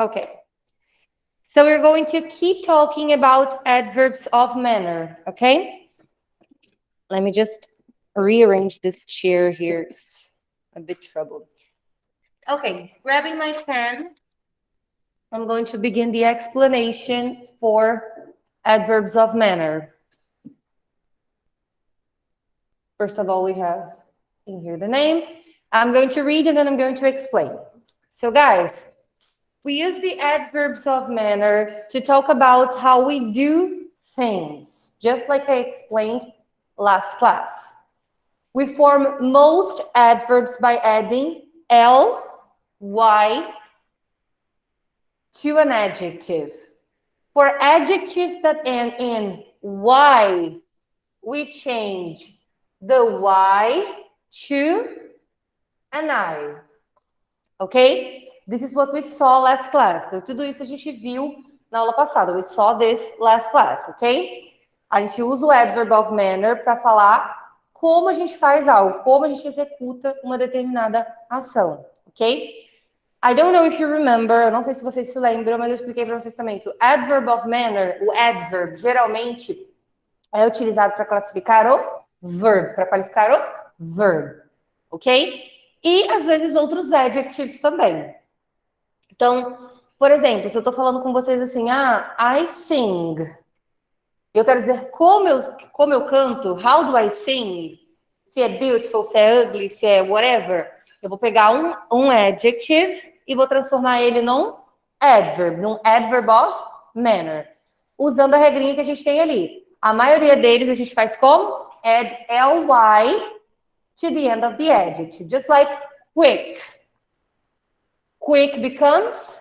Okay. So we're going to keep talking about adverbs of manner, okay? Let me just rearrange this chair here. It's a bit troubled. Okay, grabbing my pen, I'm going to begin the explanation for adverbs of manner. First of all, we have in here the name. I'm going to read and then I'm going to explain. So guys, we use the adverbs of manner to talk about how we do things, just like I explained last class. We form most adverbs by adding ly to an adjective. For adjectives that end in y, we change the y to an I. Ok? This is what we saw last class. Então, tudo isso a gente viu na aula passada. We saw this last class, ok? A gente usa o adverb of manner para falar como a gente faz algo, como a gente executa uma determinada ação, ok? I don't know if you remember, eu não sei se vocês se lembram, mas eu expliquei para vocês também que o adverb of manner, o adverb, geralmente é utilizado para classificar o verb, para qualificar o verb, ok? E, às vezes, outros adjectives também. Então, por exemplo, se eu estou falando com vocês assim, I sing. Eu quero dizer como eu canto, how do I sing? Se é beautiful, se é ugly, se é whatever. Eu vou pegar um adjective e vou transformar ele num adverb of manner. Usando a regrinha que a gente tem ali. A maioria deles a gente faz como? Add ly to the end of the adjective. Just like quick. Quick becomes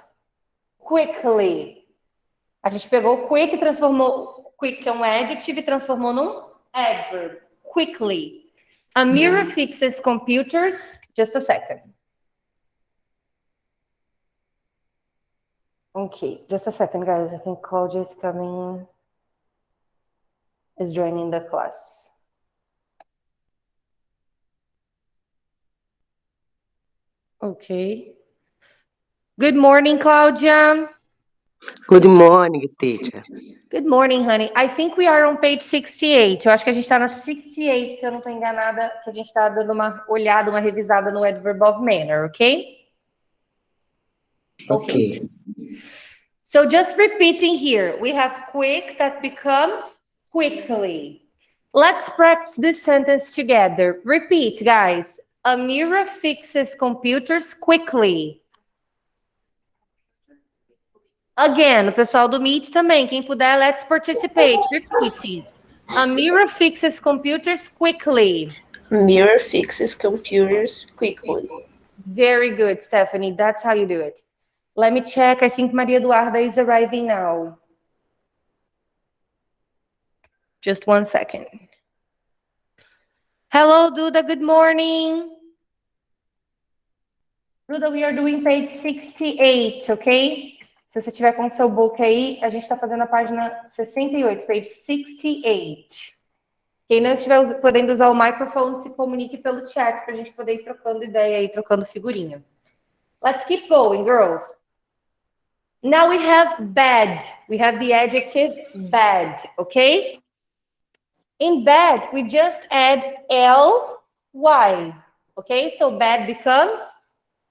quickly. A gente pegou quick e transformou... Quick, que é um adjective, e transformou num adverb. Quickly. Amira fixes computers. Just a second. Okay, just a second, guys. I think Claudia is coming, is joining the class. Okay. Good morning, Claudia. Good morning, teacher. Good morning, honey. I think we are on page 68. Eu acho que a gente está na 68, se eu não estou enganada, que a gente está dando uma olhada, uma revisada no adverb of manner, ok? Okay. So just repeating here, we have quick that becomes quickly. Let's practice this sentence together. Repeat, guys. Amira fixes computers quickly. Again, o pessoal do Meet também. Quem puder, let's participate. Repeat. Amira fixes computers quickly. Amira fixes computers quickly. Very good, Stephanie. That's how you do it. Let me check. I think Maria Eduarda is arriving now. Just one second. Hello, Duda. Good morning. Duda, we are doing page 68, ok? Se você tiver com o seu book aí, a gente está fazendo a página 68, page 68. Quem não estiver podendo usar o microfone, se comunique pelo chat para a gente poder ir trocando ideia aí, trocando figurinha. Let's keep going, girls. Now we have bad. We have the adjective bad, okay? In bad, we just add ly, okay? So bad becomes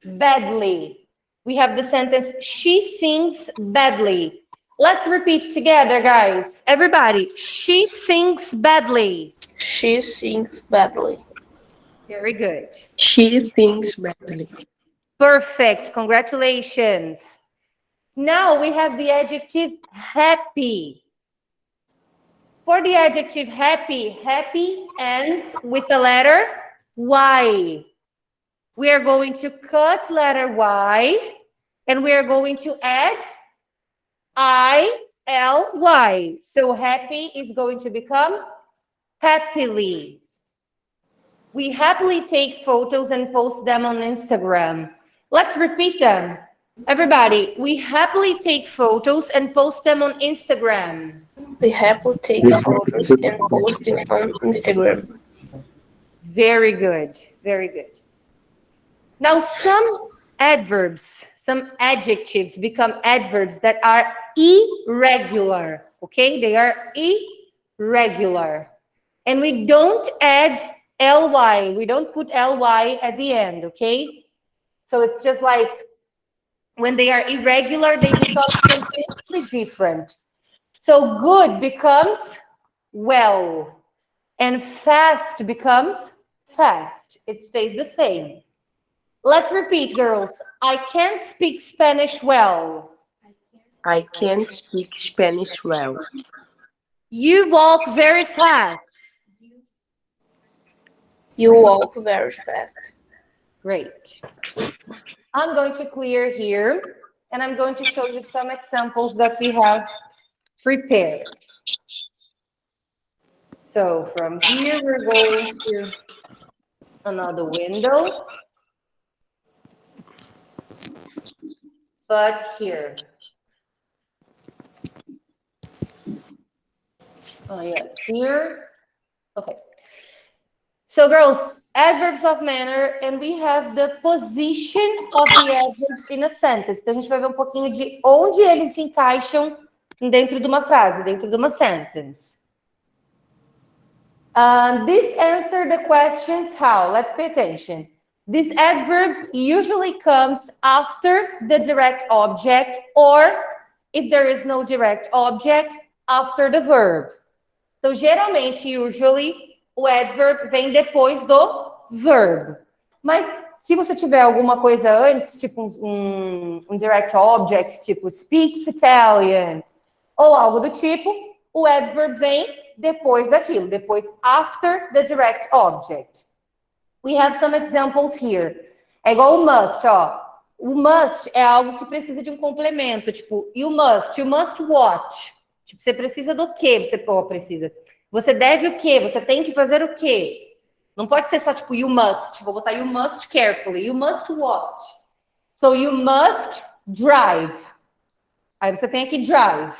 badly. We have the sentence, she sings badly. Let's repeat together, guys. Everybody, she sings badly. She sings badly. Very good. She sings badly. Perfect. Congratulations. Now we have the adjective happy. For the adjective happy, happy ends with the letter Y. We are going to cut letter Y and we are going to add ILY. So happy is going to become happily. We happily take photos and post them on Instagram. Let's repeat them. Everybody, we happily take photos and post them on Instagram. We happily take photos and post it on Instagram. Very good. Very good. Now, some adverbs, some adjectives become adverbs that are irregular, okay? They are irregular. And we don't add ly, we don't put ly at the end, okay? So it's just like when they are irregular, they become completely different. So good becomes well, and fast becomes fast. It stays the same. Let's repeat, girls. I can't speak Spanish well. I can't speak Spanish well. You walk very fast. You walk very fast. Great. I'm going to clear here, and I'm going to show you some examples that we have prepared. So from here, we're going to another window. But here. Oh, yes, here. Okay. So, girls, adverbs of manner, and we have the position of the adverbs in a sentence. Então, a gente vai ver um pouquinho de onde eles se encaixam dentro de uma frase, dentro de uma sentence. This answer the questions how. Let's pay attention. This adverb usually comes after the direct object, or if there is no direct object, after the verb. Então, geralmente, usually, o adverb vem depois do verb. Mas se você tiver alguma coisa antes, tipo um direct object, tipo speaks Italian, ou algo do tipo, o adverb vem depois daquilo, depois after the direct object. We have some examples here. É igual o must, ó. O must é algo que precisa de um complemento, tipo, you must watch. Tipo, você precisa do quê? Você deve o quê? Você tem que fazer o quê? Não pode ser só tipo, you must. Vou botar you must carefully. You must watch. So, you must drive. Aí você tem aqui drive.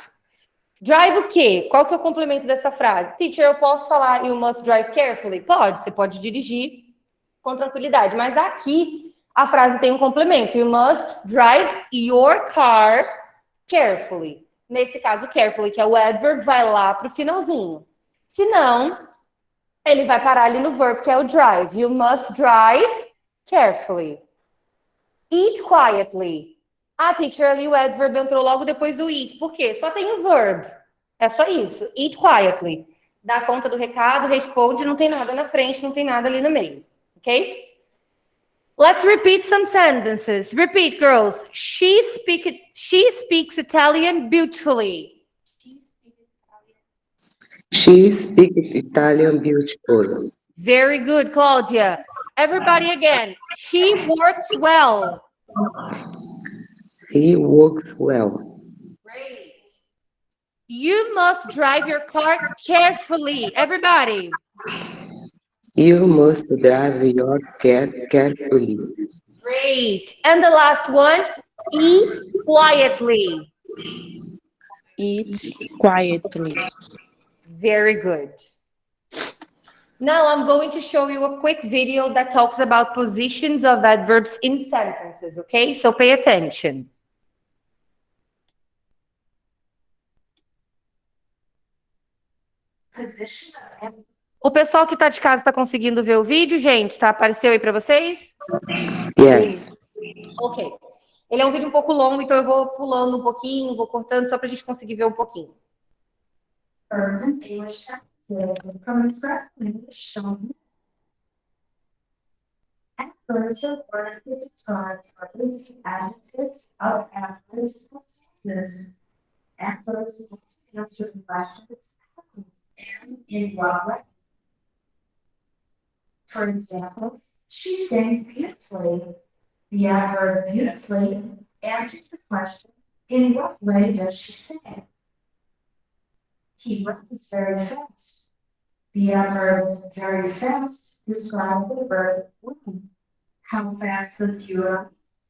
Drive o quê? Qual que é o complemento dessa frase? Teacher, eu posso falar you must drive carefully? Pode, você pode dirigir com tranquilidade. Mas aqui, a frase tem um complemento. You must drive your car carefully. Nesse caso, carefully, que é o adverb, vai lá para o finalzinho. Se não, ele vai parar ali no verb, que é o drive. You must drive carefully. Eat quietly. Ah, teacher, ali o adverb entrou logo depois do eat. Por quê? Só tem o verb. É só isso. Eat quietly. Dá conta do recado, responde, não tem nada na frente, não tem nada ali no meio. Ok? Let's repeat some sentences. Repeat, girls. She speaks Italian beautifully. She speaks Italian beautiful. Very good, Claudia. Everybody again. He works well. He works well. Great. You must drive your car carefully. Everybody. You must drive your car carefully. Great. And the last one, eat quietly. Eat quietly. Very good. Now I'm going to show you a quick video that talks about positions of adverbs in sentences, okay? So pay attention. O pessoal que está de casa está conseguindo ver o vídeo, gente? Tá? Apareceu aí para vocês? Yes. Ok. Ele é um vídeo um pouco longo, então eu vou pulando um pouquinho, vou cortando só para a gente conseguir ver um pouquinho. Person English sentences from express English shown. Adverbs are words that describe verbs, adjectives of adverbs of tenses. Adverbs answer the questions and in what way. For example, she sings beautifully. The adverb beautifully answers the question, in what way does she sing? He runs very fast. The adverbs very fast describe the verb run. How fast does he run?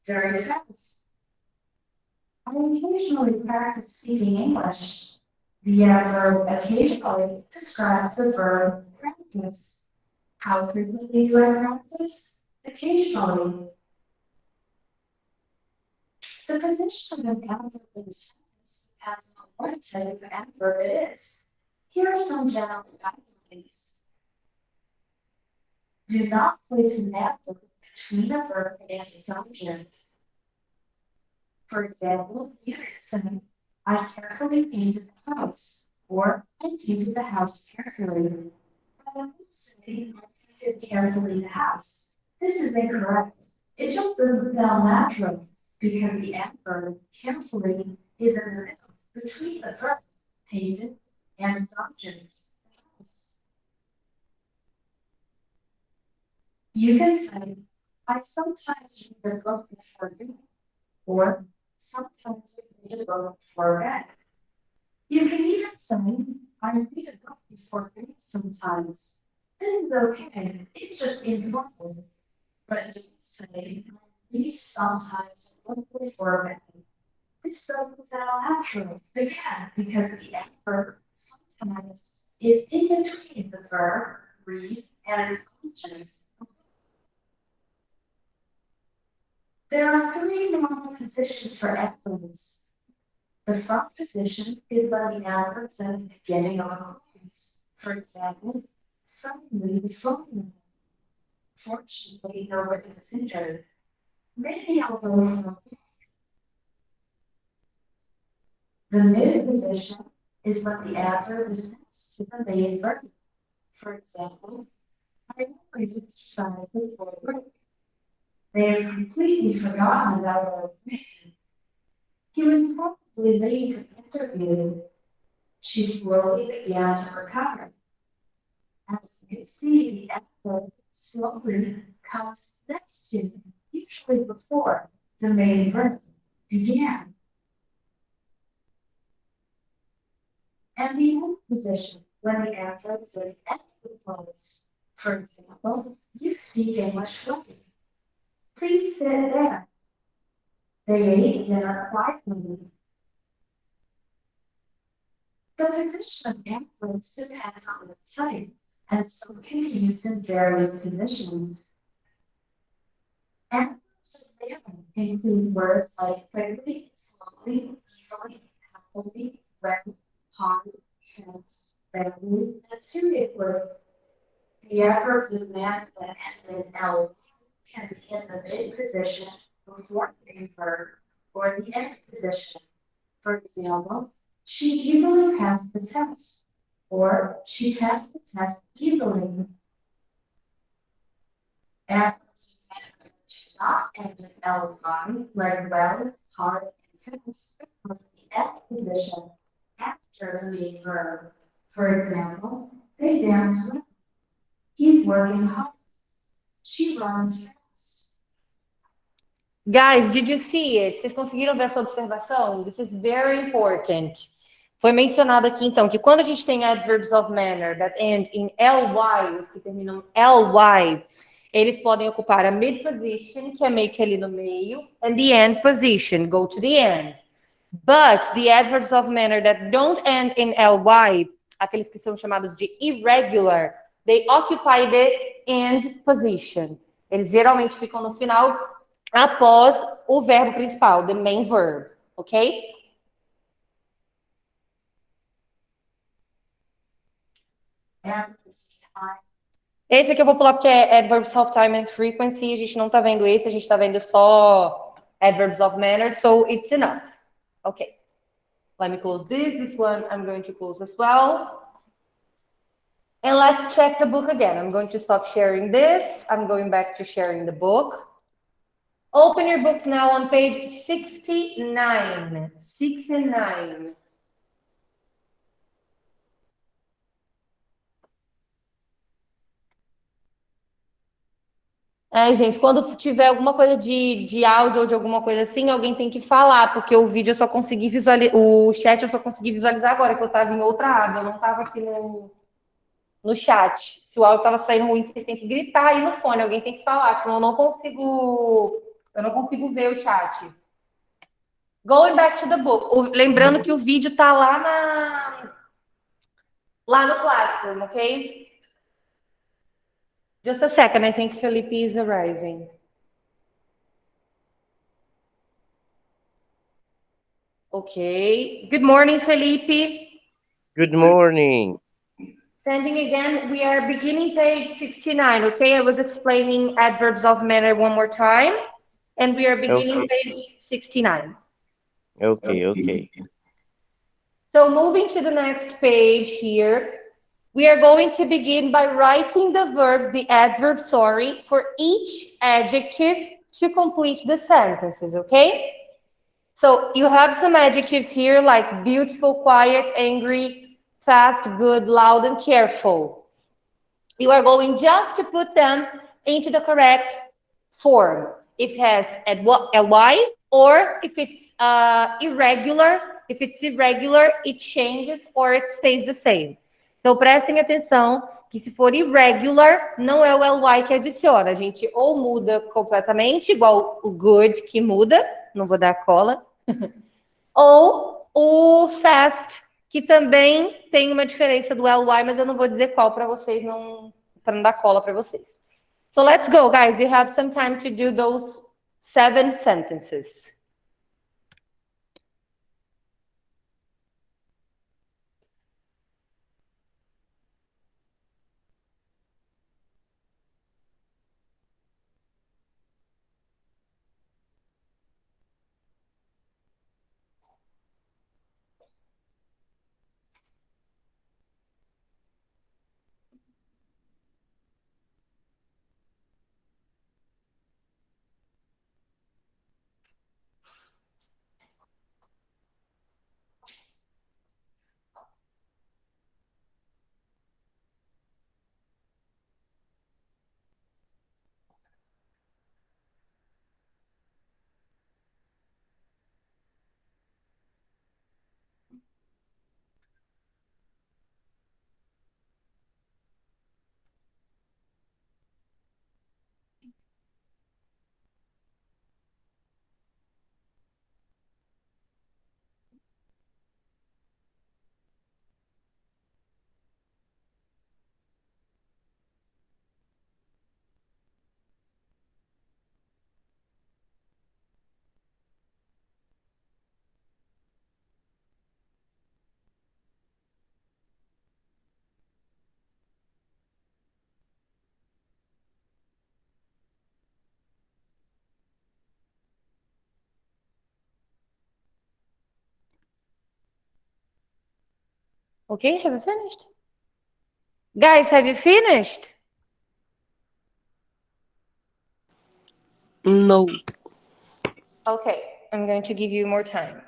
Very fast. I occasionally practice speaking English. The adverb occasionally describes the verb practice. How frequently do I practice? Occasionally. The position of an adverb in a sentence depends on what type of adverb it is. Here are some general guidelines. Do not place an adverb between a verb and its object. For example, you could say, I carefully painted the house, or I painted the house carefully. I would say, I painted carefully the house. This is incorrect. It just doesn't sound natural because the adverb carefully is in the middle between the verb painted and its object, the house. You can say, I sometimes read a book before reading, or sometimes I read a book before bed. You can even say, I read a book before bed sometimes. This is okay, it's just informal. But don't say, I read sometimes a book before bed. This doesn't sound natural, again, because the adverb sometimes is in between the verb read and its object. There are three normal positions for adverbs. The front position is when the adverb is at the beginning of a clause. For example, suddenly the phone rang. Fortunately, nobody was injured. Maybe I'll go for a walk. The mid position is when the adverb is next to the main verb. For example, I always exercise before work. They have completely forgotten about our plan. He was probably late for the interview. She slowly began to recover. As you can see, the adverb slowly comes next to, usually before, the main verb, began. And the end position, when the adverb is at the end of the clause. For example, you speak English well. Please sit there. They ate dinner quietly. The position of adverbs depends on the type, and some can be used in various positions. Adverbs of manner include words like quickly, slowly, easily, happily, well, hard, fast, badly, and seriously. The adverbs of manner that end in L can be in the mid position before the main verb or the end position. For example, she easily passed the test, or she passed the test easily. Adverbs do not end in ly, like well, hard, and fast, or the end position after the main verb. For example, they dance well. He's working hard. She runs fast. Guys, did you see it? Vocês conseguiram ver essa observação? This is very important. Foi mencionado aqui, então, que quando a gente tem adverbs of manner that end in ly, os que terminam ly, eles podem ocupar a mid position, que é meio que ali no meio, and the end position, go to the end. But the adverbs of manner that don't end in ly, aqueles que são chamados de irregular, they occupy the end position. Eles geralmente ficam no final após o verbo principal, the main verb, ok? Esse aqui eu vou pular porque é adverbs of time and frequency, a gente não tá vendo esse, a gente tá vendo só adverbs of manner, so it's enough. Okay, let me close this one I'm going to close as well. And let's check the book again. I'm going to stop sharing this. I'm going back to sharing the book. Open your books now on page 69. 69. Gente, quando tiver alguma coisa de áudio ou de alguma coisa assim, alguém tem que falar, porque o vídeo eu só consegui visualizar, o chat eu só consegui visualizar agora, que eu estava em outra aba, eu não estava aqui no chat. Se o áudio estava saindo ruim, vocês têm que gritar aí no fone, alguém tem que falar, senão eu não consigo ver o chat. Going back to the book. Lembrando que o vídeo tá lá no Classroom, ok? Just a second, I think Felipe is arriving. Okay. Good morning, Felipe. Good morning. Sending again, we are beginning page 69, okay? I was explaining adverbs of manner one more time, and we are beginning Okay, page 69. okay. So moving to the next page here, we are going to begin by writing the verbs, the adverb, sorry, for each adjective to complete the sentences, okay? So you have some adjectives here like beautiful, quiet, angry, fast, good, loud, and careful. You are going just to put them into the correct form. If it has ly, or if it's irregular, it changes or it stays the same. Então prestem atenção que se for irregular, não é o ly que adiciona. A gente ou muda completamente, igual o good que muda, não vou dar cola, ou o fast, que também tem uma diferença do ly, mas eu não vou dizer qual para vocês, para não dar cola para vocês. So let's go, guys. You have some time to do those 7 sentences. Okay, have you finished? Guys, have you finished? No. Okay, I'm going to give you more time.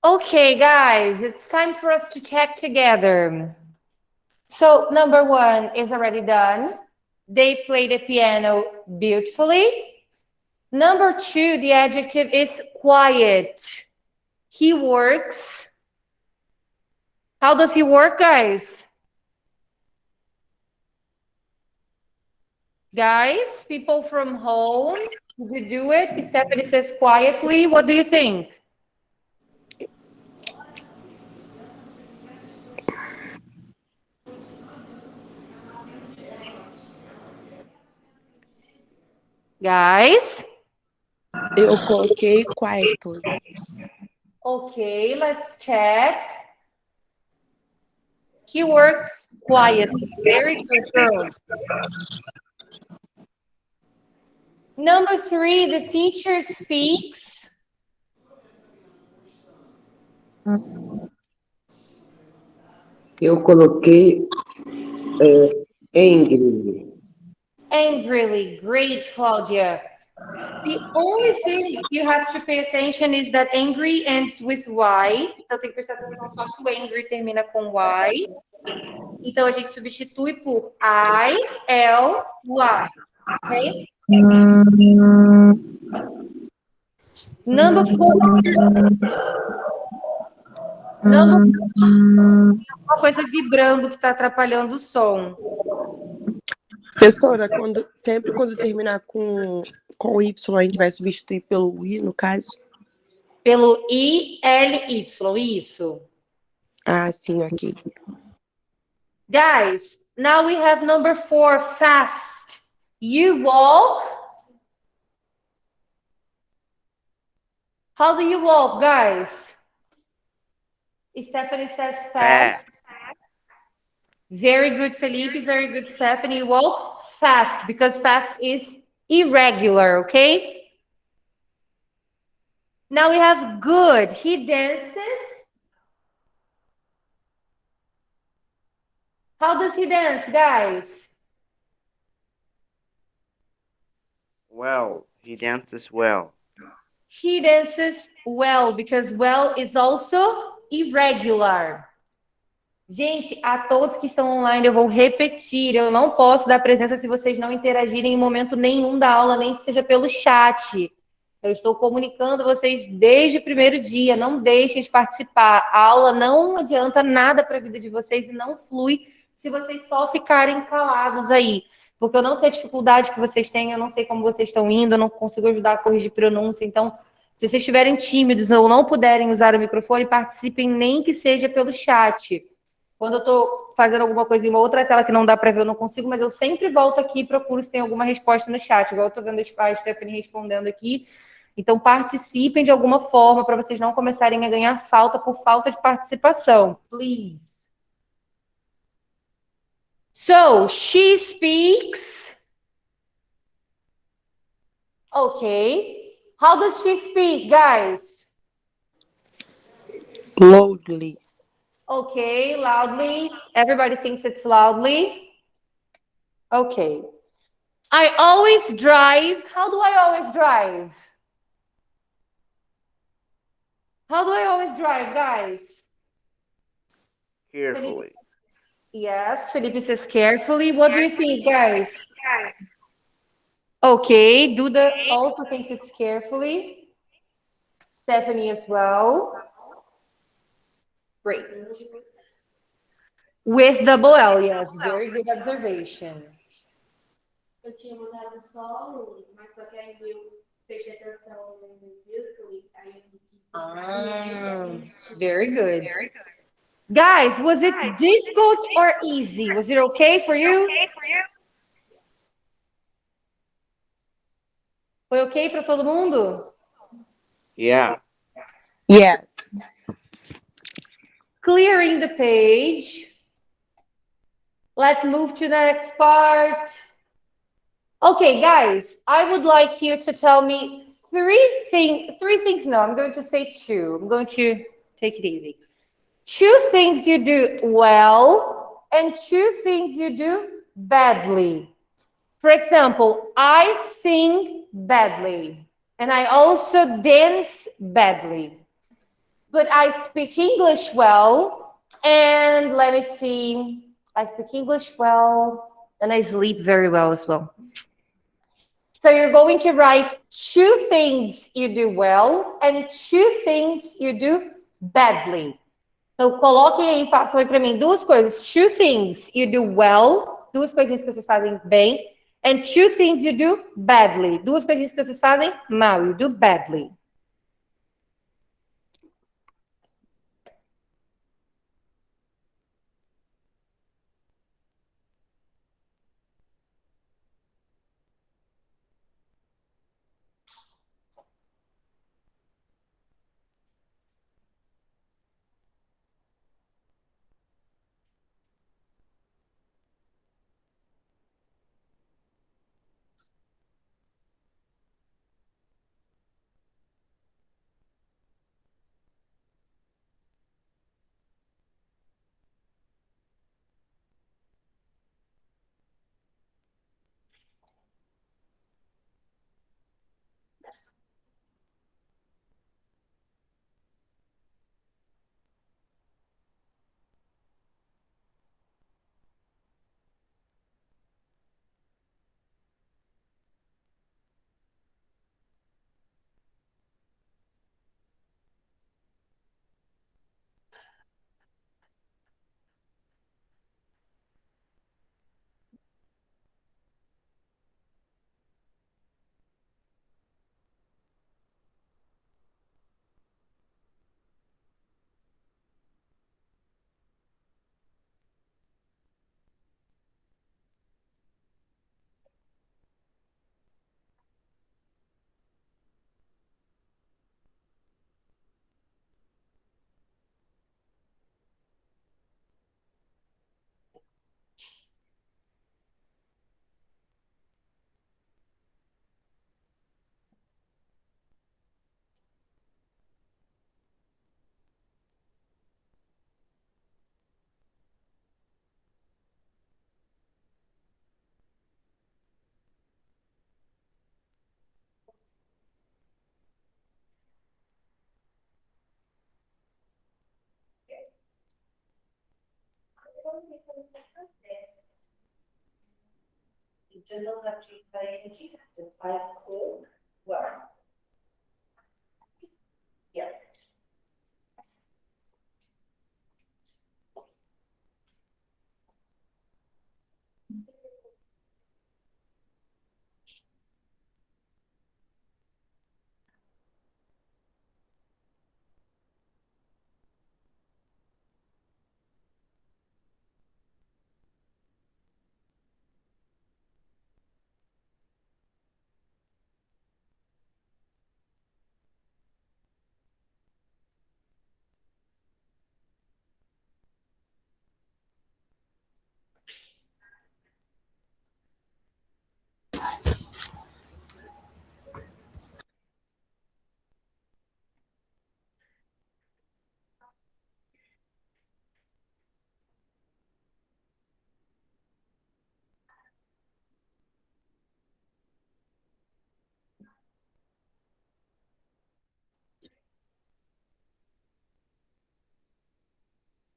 Okay, guys, it's time for us to check together. So number 1 is already done. They play the piano beautifully. Number 2, the adjective is quiet. He works. How does he work, guys? Guys, people from home, did you do it? Stephanie says quietly. What do you think? Guys? Eu coloquei quietly. Okay, let's check. He works quietly. Very good, girls. Number 3, the teacher speaks. Eu coloquei angry. Angrily. Great, Claudia. The only thing you have to pay attention is that angry ends with Y. Então tem que prestar atenção só que o angry termina com Y. Então a gente substitui por I, L, Y. Ok? Number 4. Uma coisa vibrando que está atrapalhando o som. Professora, sempre quando terminar com Y, a gente vai substituir pelo I, no caso? Pelo I-L-Y, isso. Ah, sim, ok. Guys, now we have number 4, fast. You walk. How do you walk, guys? Stephanie says fast. Very good, Felipe. Very good, Stephanie. You walk fast because fast is irregular, okay? Now we have good. He dances. How does he dance, guys? Well, he dances well. He dances well because well is also irregular. Gente, a todos que estão online, eu vou repetir. Eu não posso dar presença se vocês não interagirem em momento nenhum da aula, nem que seja pelo chat. Eu estou comunicando vocês desde o primeiro dia. Não deixem de participar. A aula não adianta nada para a vida de vocês e não flui se vocês só ficarem calados aí. Porque eu não sei a dificuldade que vocês têm, eu não sei como vocês estão indo, eu não consigo ajudar a corrigir pronúncia. Então, se vocês estiverem tímidos ou não puderem usar o microfone, participem nem que seja pelo chat. Quando eu estou fazendo alguma coisa em uma outra tela que não dá para ver, eu não consigo, mas eu sempre volto aqui e procuro se tem alguma resposta no chat. Igual eu estou vendo a Stephanie respondendo aqui. Então, participem de alguma forma para vocês não começarem a ganhar falta por falta de participação. Please. So, she speaks. Okay. How does she speak, guys? Loudly. Okay, loudly. Everybody thinks it's loudly. Okay. I always drive. How do I always drive? How do I always drive, guys? Carefully. Yes, Felipe says carefully. What do you think, guys? Okay, Duda also thinks it's carefully. Stephanie as well. Great. With double L, yes. Very good observation. Eu tinha mudado só o, mas só que aí eu prestei atenção no beautifully, aí Very good. Guys, was it difficult or easy? Was it okay for you? Foi ok para todo mundo? Yeah. Yes. Clearing the page. Let's move to the next part. Okay, guys, I would like you to tell me three things. No, I'm going to say 2. I'm going to take it easy. 2 things you do well and 2 things you do badly. For example, I sing badly and I also dance badly. But I speak English well and let me see. I speak English well And I sleep very well as well. So you're going to write 2 things you do well and 2 things you do badly. Então, coloquem aí, façam aí para mim 2 coisas. 2 things you do well, 2 coisinhas que vocês fazem bem. And 2 things you do badly, 2 coisinhas que vocês fazem mal. You do badly.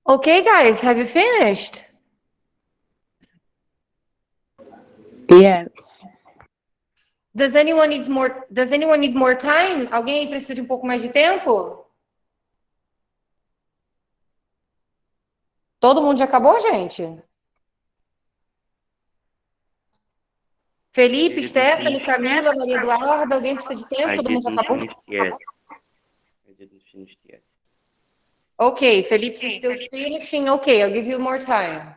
Okay, guys, have you finished? Yes. Does anyone need more time? Alguém aí precisa de um pouco mais de tempo? Todo mundo já acabou, gente? Felipe, Stephanie, Camila, Maria Eduarda, alguém precisa de tempo? I Todo mundo já didn't acabou? finish yet. I didn't finish yet. Okay, Felipe is still finishing. Okay, I'll give you more time.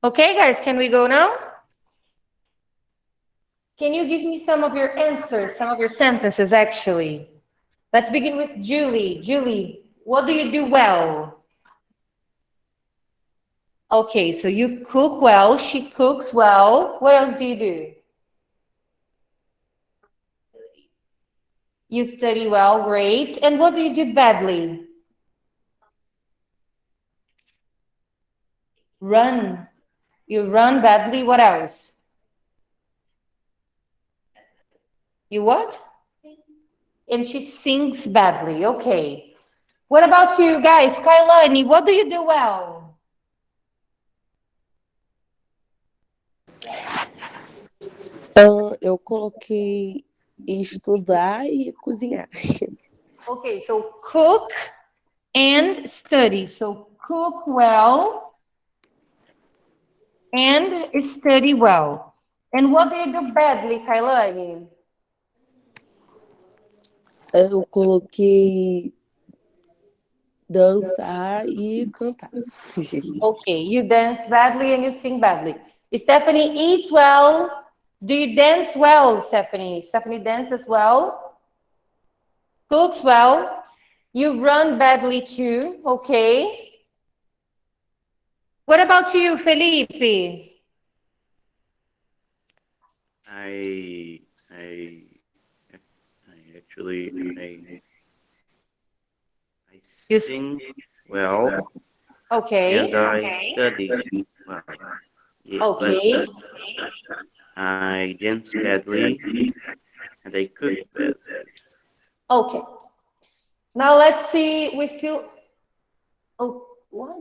Okay, guys, can we go now? Can you give me some of your answers, some of your sentences, actually? Let's begin with Julie. Julie, what do you do well? Okay, so you cook well, she cooks well. What else do you do? You study well, great. And what do you do badly? Run. You run badly, what else? You what? And she sings badly, okay. What about you guys? Kailani, what do you do well? Eu coloquei estudar e cozinhar. Okay, so cook and study. So cook well and study well. And what do you do badly, Kailani? Eu coloquei dançar e cantar. Okay, you dance badly and you sing badly. Stephanie eats well. Do you dance well, Stephanie? Stephanie dances well. Cooks well. You run badly too. Okay. What about you, Felipe? I sing well Okay. and I study well. Yeah, Okay. but I dance badly and I cook badly. Okay. Now let's see. We still. Oh, what?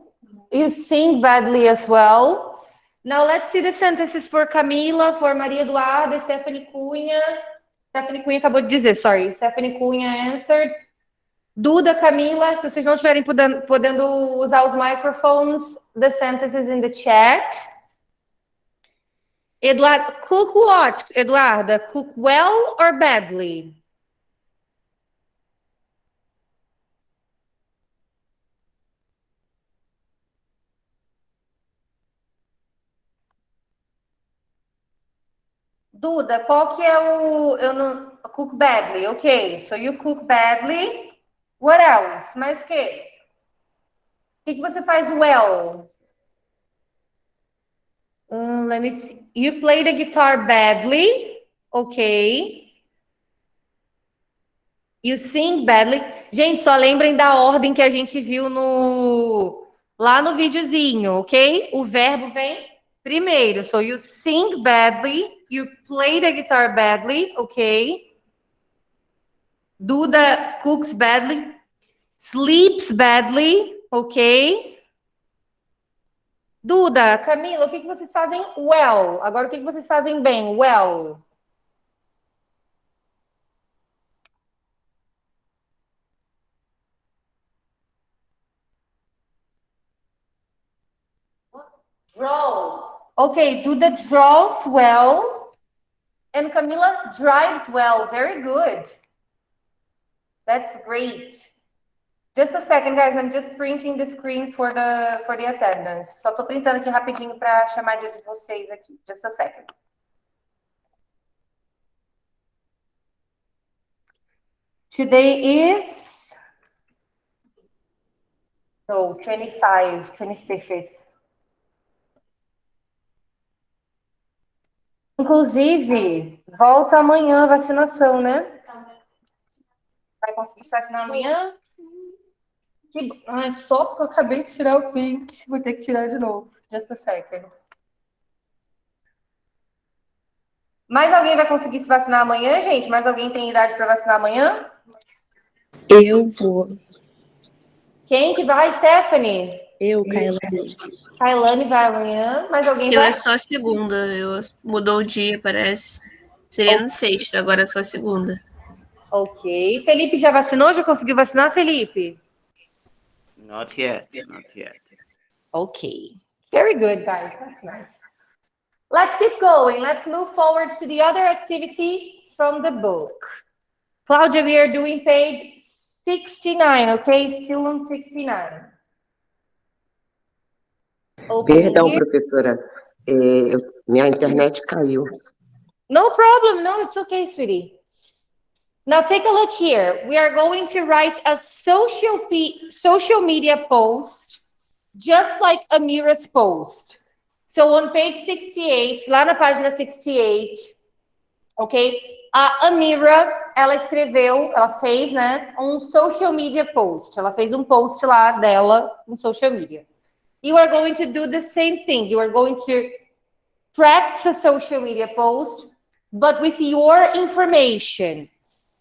You sing badly as well. Now let's see the sentences for Camila, for Maria Eduarda, Stephanie Cunha. Stephanie Cunha acabou de dizer, sorry. Stephanie Cunha answered. Duda, Camila, se vocês não estiverem podendo usar os microphones, the sentences in the chat. Eduardo, cook what? Eduarda, cook well or badly? Duda, qual que é o... Eu não... Cook badly, ok. So you cook badly. What else? Mais o quê? O que você faz well? Let me see. You play the guitar badly. Ok. You sing badly. Gente, só lembrem da ordem que a gente viu lá no videozinho, ok? O verbo vem primeiro. So you sing badly. You play the guitar badly, ok? Duda cooks badly. Sleeps badly, ok? Duda, Camila, o que vocês fazem well? Agora, o que vocês fazem bem? Well. Draw. Ok, Duda draws well. And Camila drives well. Very good. That's great. Just a second, guys. I'm just printing the screen for the attendance. Só tô printando aqui rapidinho para chamar de vocês aqui. Just a second. Today is 25th. Inclusive, volta amanhã a vacinação, né? Vai conseguir se vacinar amanhã? Só porque eu acabei de tirar o print. Vou ter que tirar de novo. Just a second. Mais alguém vai conseguir se vacinar amanhã, gente? Mais alguém tem idade para vacinar amanhã? Eu vou. Quem que vai, Stephanie? Eu, Kailani. Kailane vai amanhã. Mais alguém Eu vai? é só segunda. Mudou o dia, parece. Seria na sexta, agora é só segunda. Ok. Felipe já vacinou? Já conseguiu vacinar, Felipe? Not yet. Ok. Very good, guys. That's nice. Let's keep going. Let's move forward to the other activity from the book. Claudia, we are doing page 69, okay? Still on 69. Open Perdão, here. professora. Minha internet caiu. No problem. No, it's okay, sweetie. Now take a look here. We are going to write a social media post, just like Amira's post. So on page 68, lá na página 68, ok? A Amira, ela escreveu, ela fez, né, um social media post. Ela fez um post lá dela no social media. You are going to do the same thing. You are going to practice a social media post, but with your information.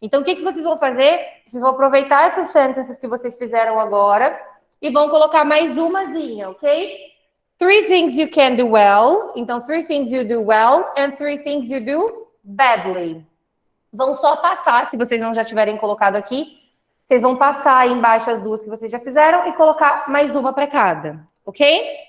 Então, o que vocês vão fazer? Vocês vão aproveitar essas sentences que vocês fizeram agora e vão colocar mais umazinha, ok? 3 things you can do well. Então, 3 things you do well and 3 things you do badly. Vão só passar, se vocês não já tiverem colocado aqui, vocês vão passar aí embaixo as duas que vocês já fizeram e colocar mais uma para cada, ok?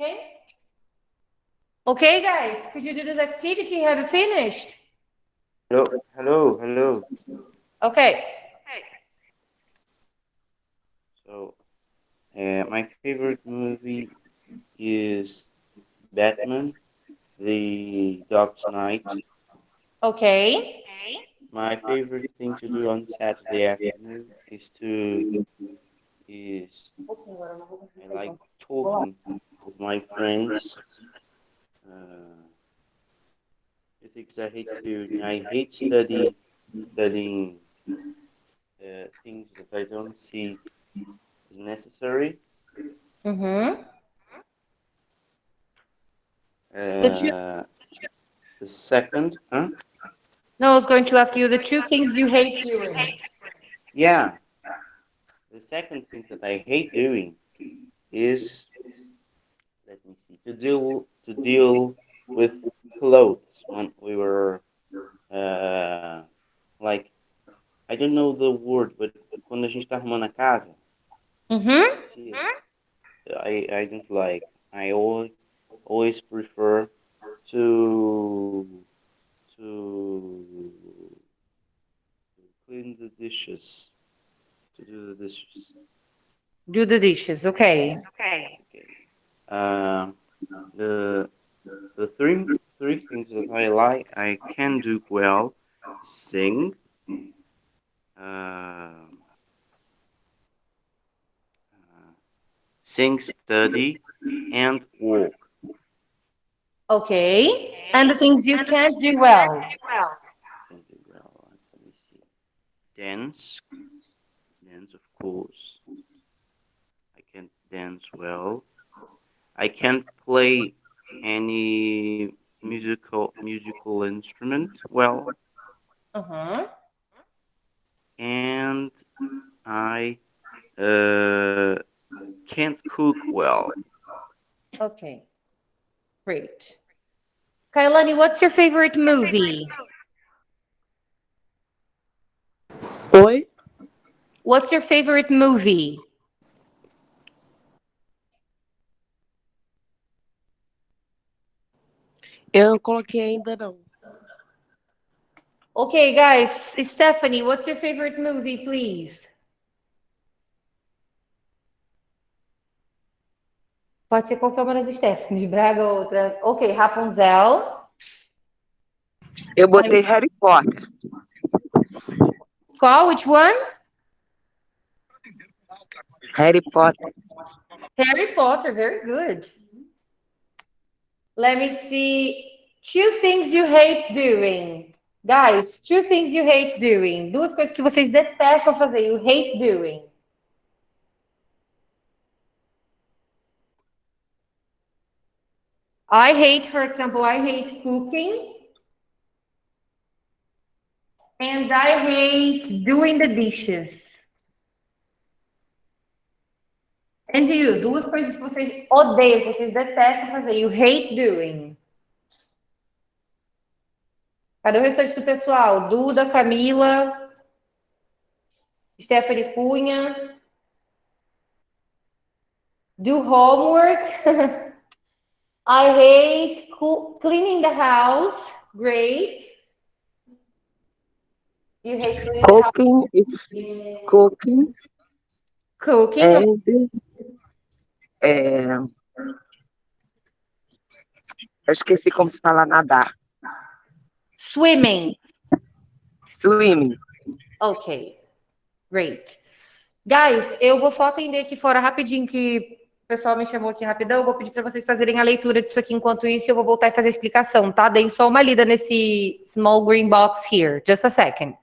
Okay? Okay, guys, could you do this activity? Have you finished? Hello. Okay. So, my favorite movie is Batman, The Dark Knight. Okay. My favorite thing to do on Saturday afternoon is I like talking with my friends. The things I hate doing. I hate studying things that I don't see as necessary. Mm-hmm. The second, No, I was going to ask you the 2 things you hate doing. yeah, the second thing that I hate doing is, let me see, to deal with clothes when we were like, I don't know the word, but quando a gente está arrumando a casa, Mm-hmm. see, I don't like. I always prefer to to clean the dishes. To do the dishes. Do the dishes. Okay. Okay. The three things that I like, I can do well: sing, study, and walk. Okay. And the things you can't do well. Can do well. Let me see. Dance, of course. I can dance well. I can't play any musical instrument well, Uh-huh. and I uh, can't cook well. Okay. Great. Kailani, what's your favorite movie? Oi? What's your favorite movie? Eu não coloquei ainda, não. Okay, guys. Stephanie, what's your favorite movie, please? Pode ser qualquer uma das Stephanies, Braga ou outra. Ok, Rapunzel. Eu botei Harry Potter. Qual? Which one? Harry Potter. Harry Potter, very good. Let me see. Two things you hate doing. Guys, two things you hate doing. Duas coisas que vocês detestam fazer. You hate doing. I hate, for example, I hate cooking. And I hate doing the dishes. And you, duas coisas que vocês odeiam, que vocês detestam fazer. You hate doing. Cadê o restante do pessoal? Duda, Camila, Stephanie Cunha. Do homework. I hate cleaning the house. Great. You hate cleaning the house. Cooking is cooking. Cooking. And eu esqueci como se fala nadar. Swimming. Swimming. Ok. Great. Guys, eu vou só atender aqui fora rapidinho, que o pessoal me chamou aqui rapidão. Eu vou pedir para vocês fazerem a leitura disso aqui. Enquanto isso, eu vou voltar e fazer a explicação, tá? Deem só uma lida nesse small green box here. Just a second.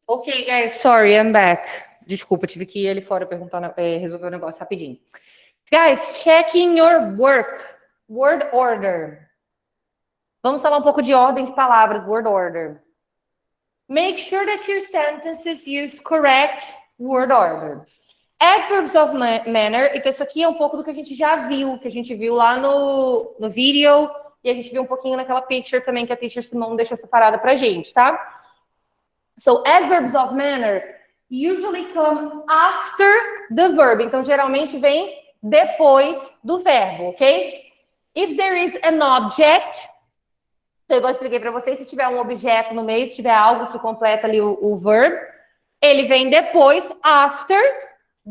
Ok, guys, sorry, I'm back. Desculpa, tive que ir ali fora perguntar, resolver um negócio rapidinho. Guys, checking your word order. Vamos falar um pouco de ordem de palavras, word order. Make sure that your sentences use correct word order. Adverbs of manner, então isso aqui é um pouco do que a gente já viu, que a gente viu lá no vídeo, e a gente viu um pouquinho naquela picture também que a teacher Simone deixou separada pra gente, tá? So, adverbs of manner usually come after the verb. Então, geralmente vem depois do verbo, ok? If there is an object, então, igual eu expliquei para vocês, se tiver um objeto no meio, se tiver algo que completa ali o verb, ele vem depois, after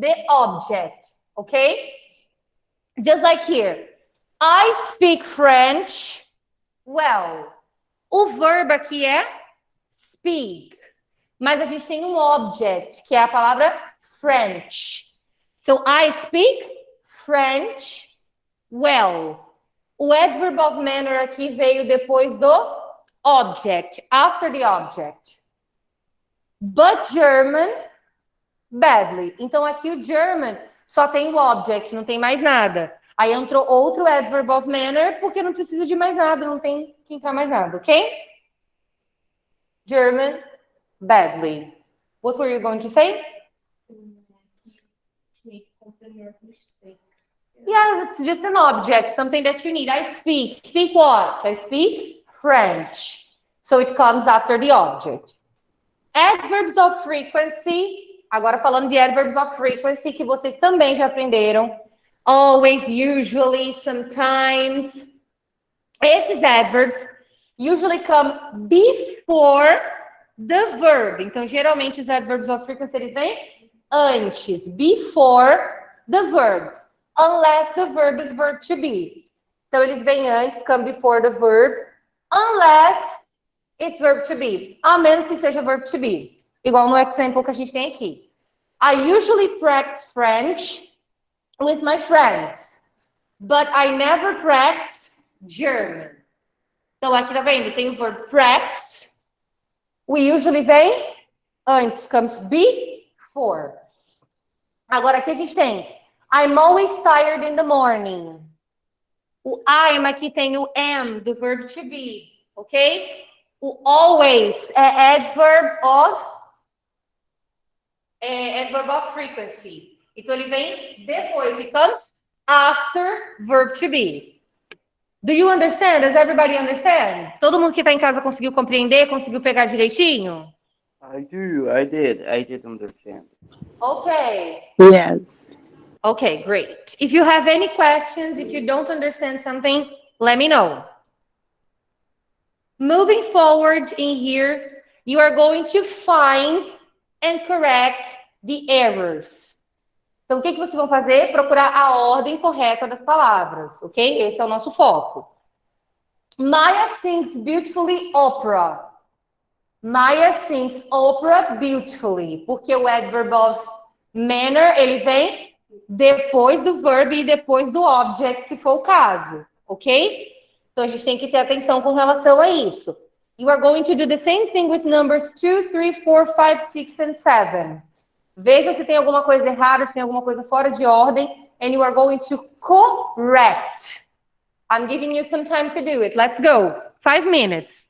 the object, ok? Just like here. I speak French well. O verbo aqui é speak. Mas a gente tem um object, que é a palavra French. So, I speak French well. O adverb of manner aqui veio depois do object, after the object. But German, badly. Então, aqui o German só tem o object, não tem mais nada. Aí entrou outro adverb of manner, porque não precisa de mais nada, não tem que entrar mais nada, ok? German, badly. What were you going to say? Yes, it's just an object, something that you need. I speak. Speak what? I speak French. So it comes after the object. Adverbs of frequency. Agora falando de adverbs of frequency, que vocês também já aprenderam. Always, usually, sometimes. Esses adverbs usually come before the verb. Então, geralmente, os adverbs of frequency, eles vêm antes, before the verb. Unless the verb is verb to be. Então, eles vêm antes, come before the verb, unless it's verb to be. A menos que seja verb to be. Igual no example que a gente tem aqui. I usually practice French with my friends, but I never practice German. Então, aqui tá vendo? Tem o verb practice. We usually vem antes, comes before. Agora, aqui a gente tem I'm always tired in the morning. O I'm aqui tem o am, do verb to be, ok? O always é adverb of frequency. Então, ele vem depois. It comes after verb to be. Do you understand? Does everybody understand? Todo mundo que está em casa conseguiu compreender? Conseguiu pegar direitinho? I did understand. Okay. Yes. Okay, great. If you have any questions, if you don't understand something, let me know. Moving forward in here, you are going to find and correct the errors. Então, o que vocês vão fazer? Procurar a ordem correta das palavras, ok? Esse é o nosso foco. Maya sings beautifully opera. Maya sings opera beautifully. Porque o adverb of manner, ele vem depois do verb e depois do object, se for o caso, ok? Então, a gente tem que ter atenção com relação a isso. You are going to do the same thing with numbers 2, 3, 4, 5, 6 and 7. Veja se tem alguma coisa errada, se tem alguma coisa fora de ordem. And you are going to correct. I'm giving you some time to do it. Let's go. 5 minutes.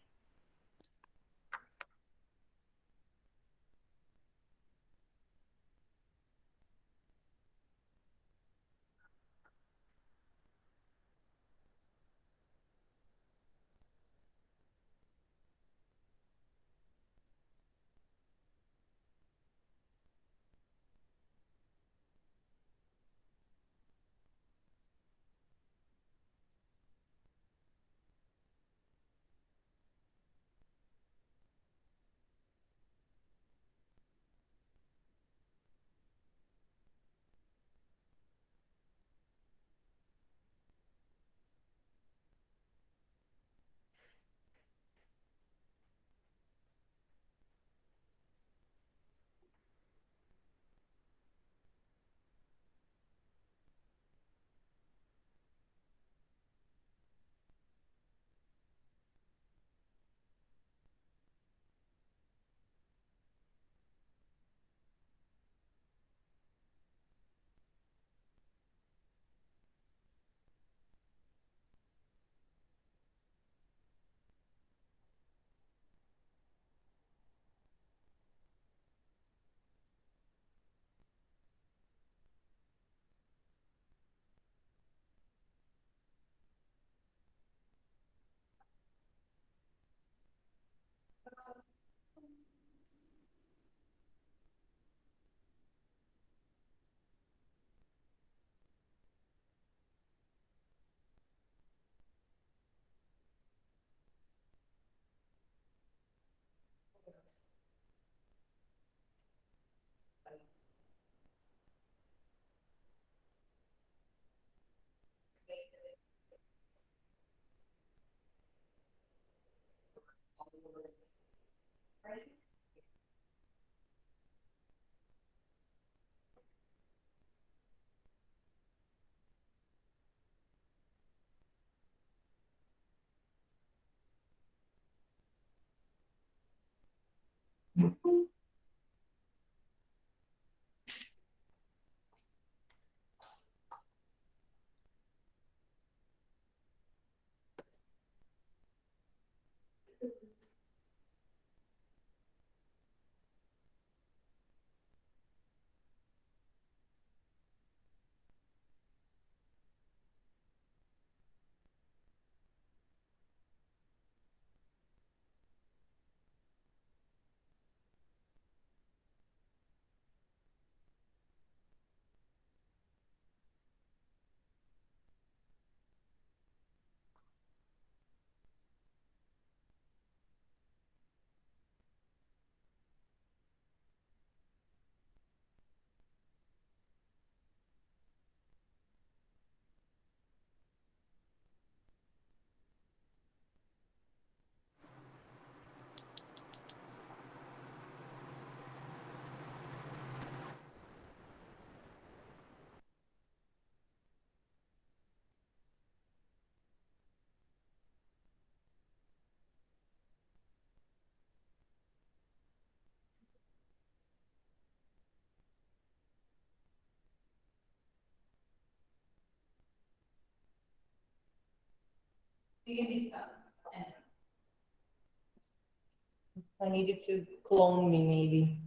I needed to clone me, maybe.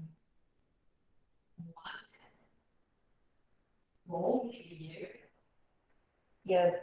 Yes.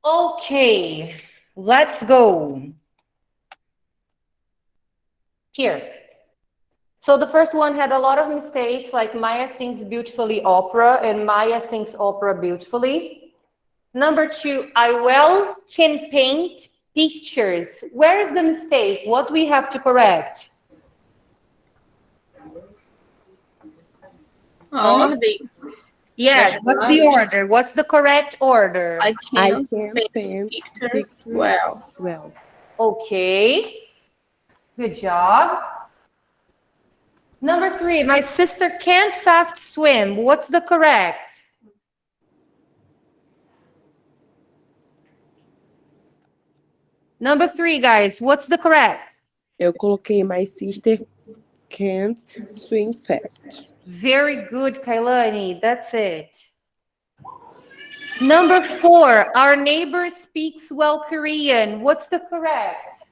Okay, let's go. Here. So the first one had a lot of mistakes, like Maya sings beautifully opera and Maya sings opera beautifully. Number 2, I well can paint pictures. Where is the mistake? What we have to correct? A ordem. Yes, what's the order? What's the correct order? I I can can paint paint picture pictures well. well. Okay, good job. Number 3, my sister can't fast swim. What's the correct? Number 3, guys, what's the correct? Eu coloquei my sister can't swim fast. Very good, Kailani. That's it. Number 4, our neighbor speaks well Korean. What's the correct?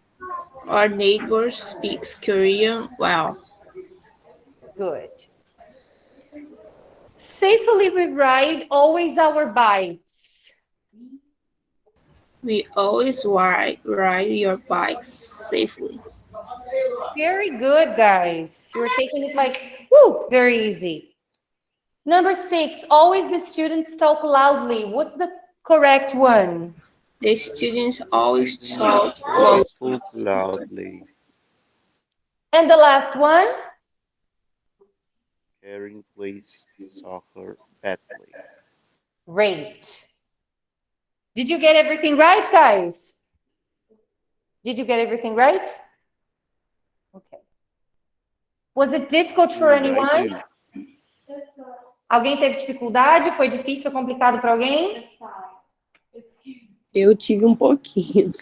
Our neighbor speaks Korean well. Good. safely we ride always our bikes? We always ride your bikes safely. Very good, guys. You're taking it like, woo, very easy. Number 6, always the students talk loudly. What's the correct one? The students always talk Always loudly. talk loudly. And the last one? Karen plays soccer badly. Great. Did you get everything right, guys? Did you get everything right? Okay. Was it difficult for Good, I anyone? do. Alguém teve dificuldade? Foi difícil? Foi complicado para alguém? Eu tive um pouquinho.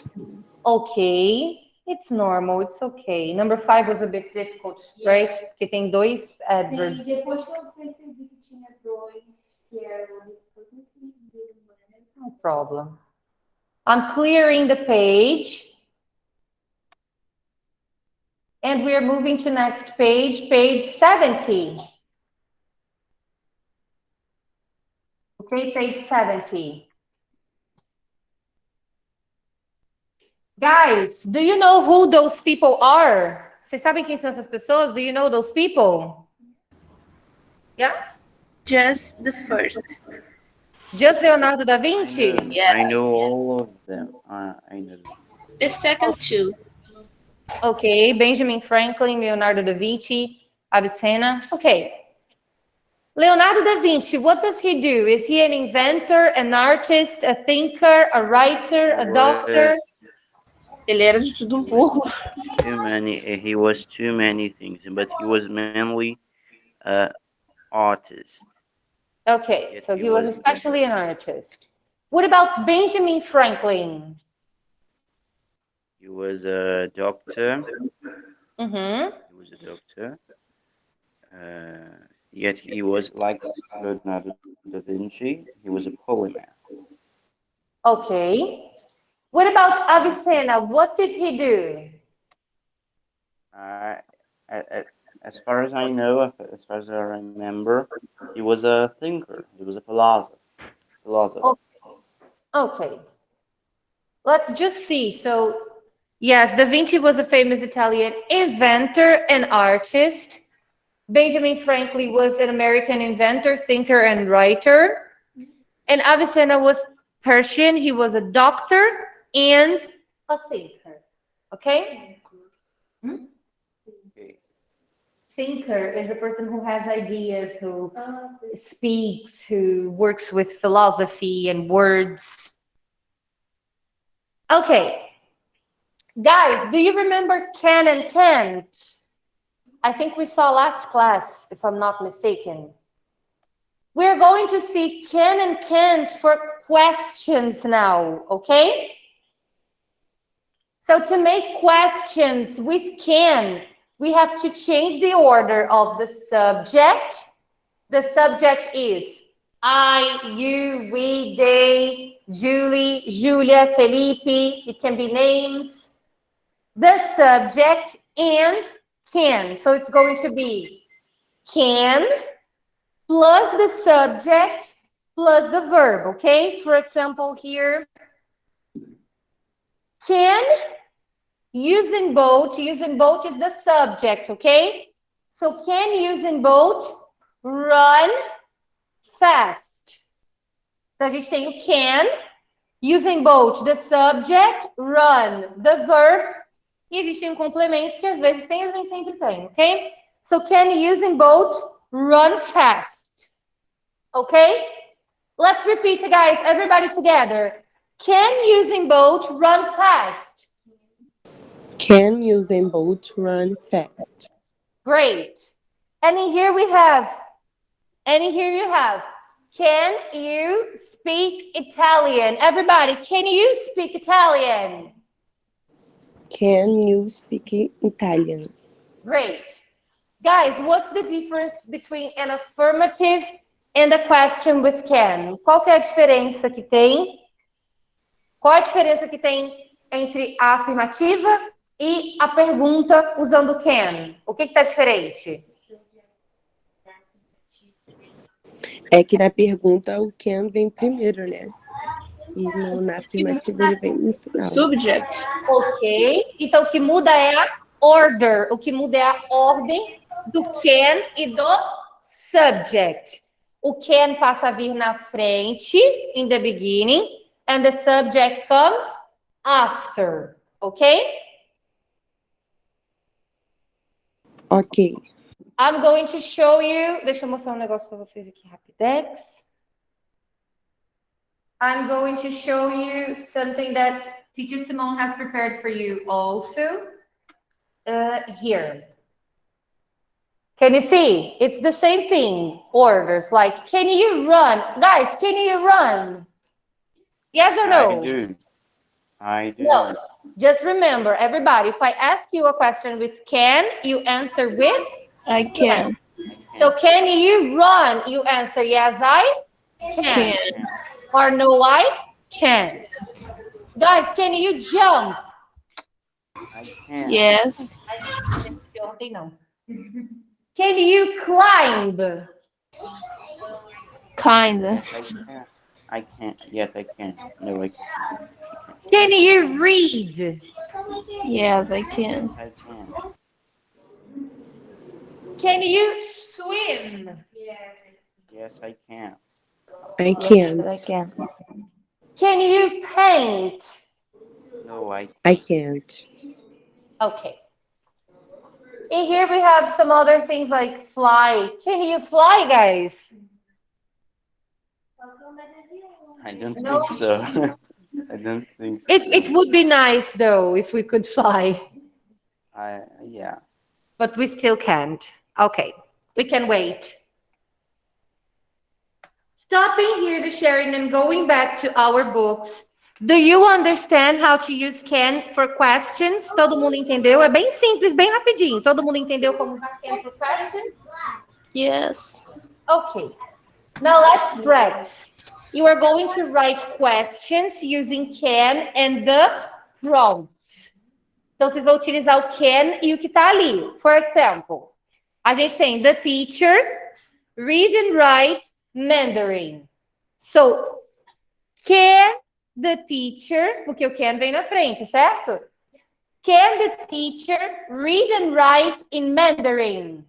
Okay. It's normal. It's okay. Number 5 was a bit difficult, right? Porque tem 2 adverbs. Sim, depois que eu percebi que tinha dois, que eram... No problem. I'm clearing the page. And we're moving to next page, page 70. Okay, page 70. Guys, do you know who those people are? Vocês sabem quem são essas pessoas? Do you know those people? Yes? Just the first. Just Leonardo da Vinci? I know all of them. I know. The second two. Okay, Benjamin Franklin, Leonardo da Vinci, Avicenna. Okay. Leonardo da Vinci, what does he do? Is he an inventor, an artist, a thinker, a writer, a doctor? Ele era de tudo um pouco. He was too many things, but he was mainly artist. Okay, Yes, so he he was was. especially an artist. What about Benjamin Franklin? He was a doctor. Mm-hmm. He was a doctor. Yet he was like Leonardo da Vinci. He was a polymath. Okay. What about Avicenna? What did he do? As far as I know, as far as I remember, he was a thinker. He was a philosopher. Okay. Let's just see. So, yes, Da Vinci was a famous Italian inventor and artist. Benjamin Franklin was an American inventor, thinker, and writer. And Avicenna was Persian. He was a doctor and a thinker. Okay? Okay. Thinker is a person who has ideas, who speaks, who works with philosophy and words. Okay. Guys, do you remember can and can't? I think we saw last class, if I'm not mistaken. We're going to see can and can't for questions now, okay? So to make questions with can, we have to change the order of the subject. The subject is I, you, we, they, Julie, Julia, Felipe. It can be names. The subject and can. So it's going to be can plus the subject plus the verb, okay? For example, here, can using boat is the subject, okay? So can using boat run fast. Então a gente tem o can, using boat, the subject, run, the verb, e existe um complemento que às vezes tem, às vezes sempre tem, ok? So can using boat run fast. Okay? Let's repeat it, guys. Everybody together. Can using boat run fast? Can using boat run fast? Great. And in here we have, can you speak Italian? Everybody, can you speak Italian? Can you speak Italian? Great. Guys, what's the difference between an affirmative and a question with can? Qual que é a diferença que tem? Qual é a diferença que tem entre a afirmativa e a pergunta usando can? O que está diferente? É que na pergunta o can vem primeiro, né? E na afirmativa ele vem no final. Subject. Ok. Então, o que muda é a order. O que muda é a ordem do can e do subject. O can passa a vir na frente, in the beginning, and the subject comes after. Ok? Ok. I'm going to show you. Deixa eu mostrar um negócio para vocês aqui rapidex. I'm going to show you something that Teacher Simone has prepared for you also. Here. Can you see? It's the same thing. Orders like, can you run? Guys, can you run? Yes or no? I do. I do. No. Just remember, everybody, if I ask you a question with can, you answer with I can. So can you run? You answer yes, I can. Or no, I can't. Guys, can you jump? I can. Yes. Ontem não. Can you climb? Kinda. I can. I can. Yes, I can. No, I can't. Can you read? Yes, I can. Yes, I can. Can you swim? Yes, I can. I can't. I can. Can you paint? No, I I can't. can't. Okay. In here we have some other things like fly. Can you fly, guys? I don't No. think so. I don't think so. It would be nice though if we could fly, Yeah. but we still can't. Okay, we can wait. Stopping here the sharing and going back to our books. Do you understand how to use can for questions? Todo mundo entendeu? É bem simples, bem rapidinho. Todo mundo entendeu como usar can for questions? Yes. Okay. Now let's practice. You are going to write questions using can and the prompts. Então, vocês vão utilizar o can e o que está ali. For example, a gente tem the teacher, read and write Mandarin. So, can the teacher, porque o can vem na frente, certo? Can the teacher read and write in Mandarin?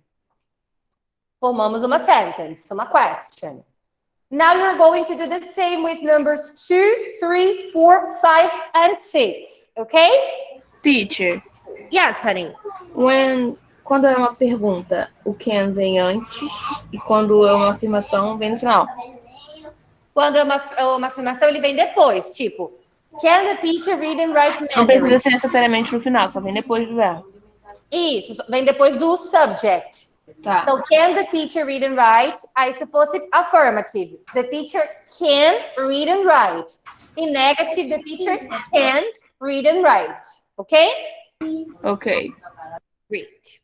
Formamos uma sentence, uma question. Now you're going to do the same with numbers 2, 3, 4, 5, and 6. Okay? Teacher. Yes, honey. Quando é uma pergunta, o can vem antes. E quando é uma afirmação, vem no final. Quando é uma afirmação, ele vem depois. Tipo, can the teacher read and write Mandarin? Não precisa ser necessariamente no final, só vem depois do verbo. Isso, vem depois do subject. Tá. Então, can the teacher read and write? Aí, se fosse affirmative, the teacher can read and write. In negative, the teacher can't read and write. Okay? Ok. Great.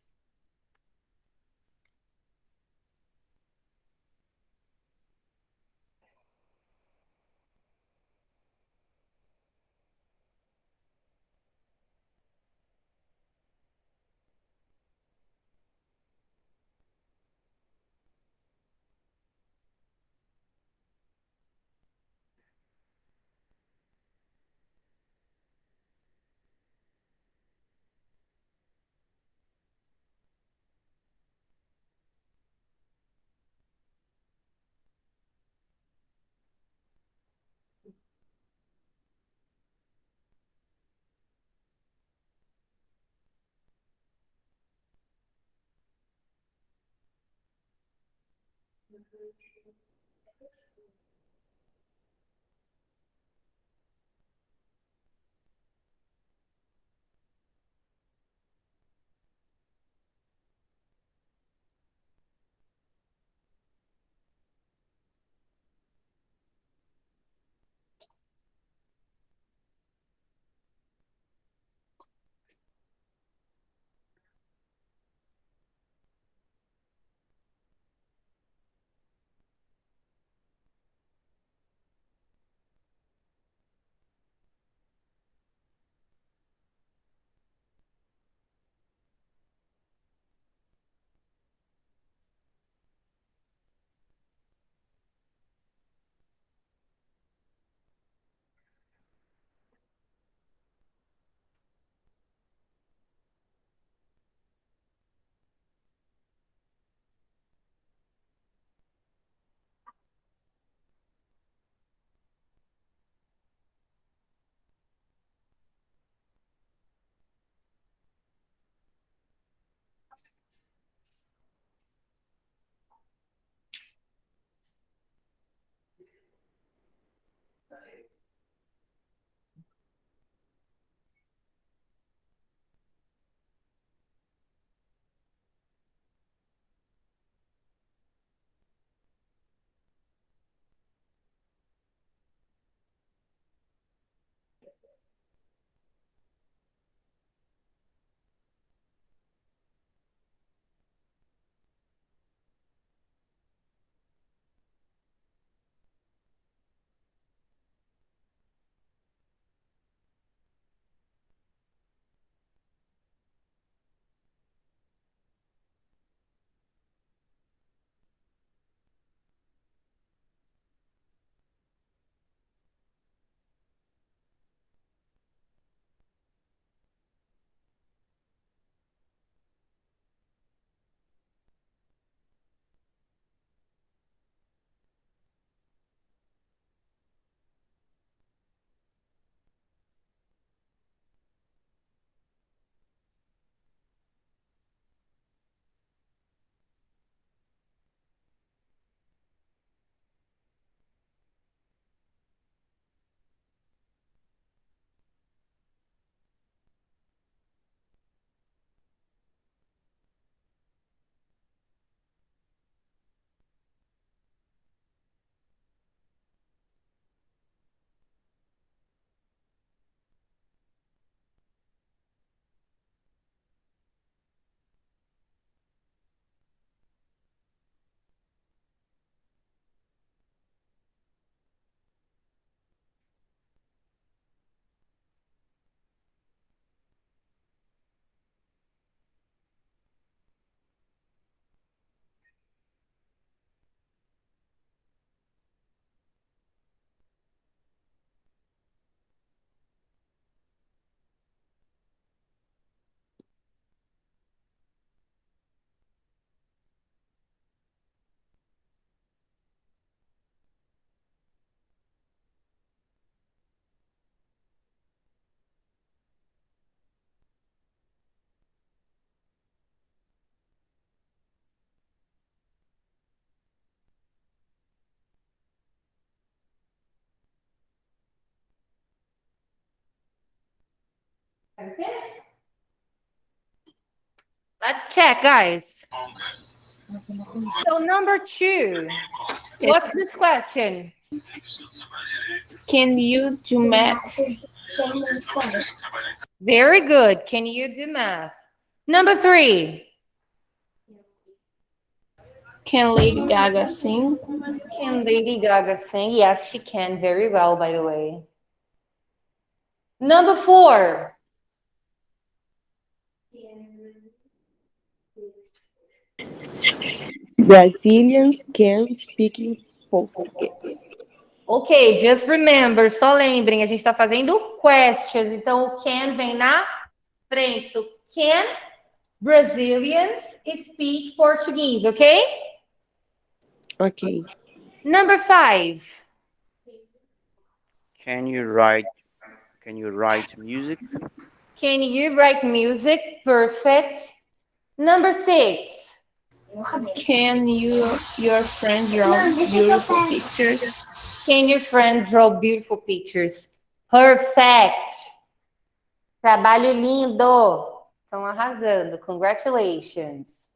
Let's check, guys. So number 2. What's this question? Can you do math? Very good. Can you do math? Number 3. Can Lady Gaga sing? Can Lady Gaga sing? Yes, she can very well, by the way. Number 4. Brazilians can speak in português. Ok, just remember, só lembrem, a gente está fazendo questions, então o can vem na frente. So, can Brazilians speak Portuguese, ok? Ok. Number 5. Can you write music? Can you write music? Perfect. Number 6. Can your friend draw beautiful pictures? Can your friend draw beautiful pictures? Perfect. Trabalho lindo. Estão arrasando. Congratulations.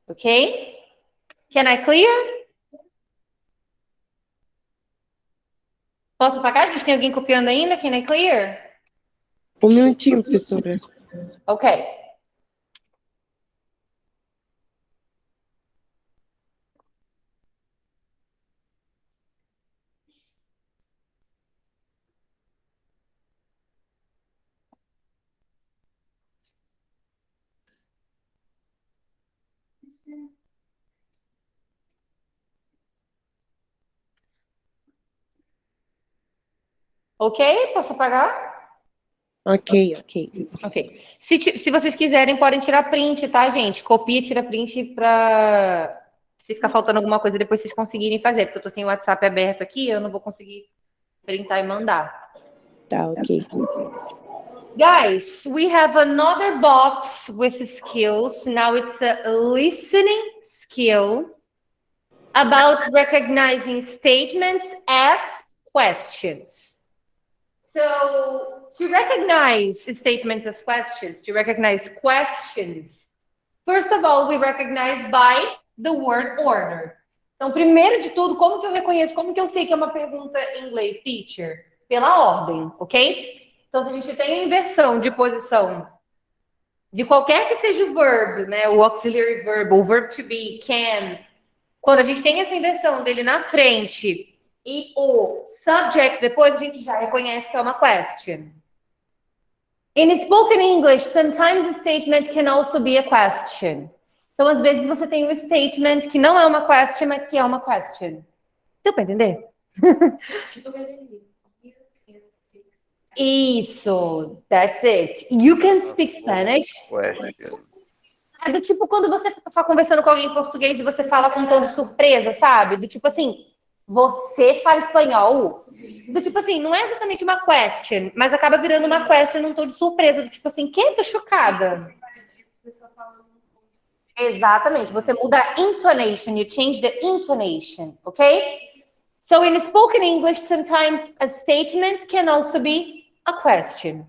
Ok? Can I clear? Posso apagar? A gente tem alguém copiando ainda? Can I clear? Um minutinho, professora. Ok. Ok? Posso apagar? Ok. Ok. Se vocês quiserem, podem tirar print, tá, gente? Copia e tira print pra... Se ficar faltando alguma coisa, depois vocês conseguirem fazer. Porque eu tô sem o WhatsApp aberto aqui, eu não vou conseguir printar e mandar. Tá, ok. Guys, we have another box with skills. Now it's a listening skill about recognizing statements as questions. So to recognize statements as questions, first of all, we recognize by the word order. Então, primeiro de tudo, como que eu reconheço, como que eu sei que é uma pergunta em inglês, teacher? Pela ordem, ok? Então, se a gente tem a inversão de posição de qualquer que seja o verbo, né? O auxiliary verb, o verb to be, can. Quando a gente tem essa inversão dele na frente e o subject depois, a gente já reconhece que é uma question. In spoken English, sometimes a statement can also be a question. Então, às vezes, você tem um statement que não é uma question, mas que é uma question. Deu para entender? Isso, that's it. You can speak Spanish. Question. É do tipo quando você está conversando com alguém em português e você fala com um tom de surpresa, sabe? Do tipo assim, você fala espanhol? Do tipo assim, não é exatamente uma question, mas acaba virando uma question num tom de surpresa, do tipo assim, que? Tô chocada. Exatamente, você muda a intonation, you change the intonation, ok? So in spoken English, sometimes a statement can also be a question.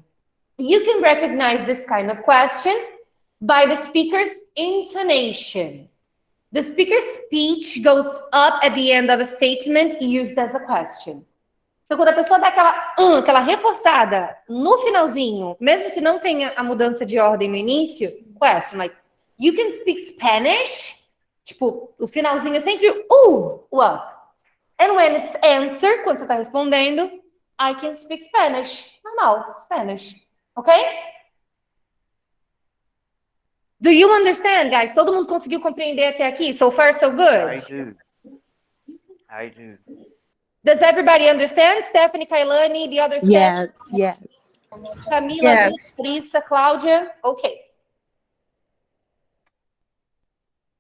You can recognize this kind of question by the speaker's intonation. The speaker's speech goes up at the end of a statement used as a question. Então, quando a pessoa dá aquela reforçada no finalzinho, mesmo que não tenha a mudança de ordem no início, question, like, you can speak Spanish? Tipo, o finalzinho é sempre o up. And when it's answer, quando você está respondendo, I can speak Spanish. Normal, Spanish. Ok? Do you understand, guys? Todo mundo conseguiu compreender até aqui? So far, so good? I do. Does everybody understand? Stephanie, Kailani, the other Yes. Camila, Yes. Brisa, Cláudia? Okay.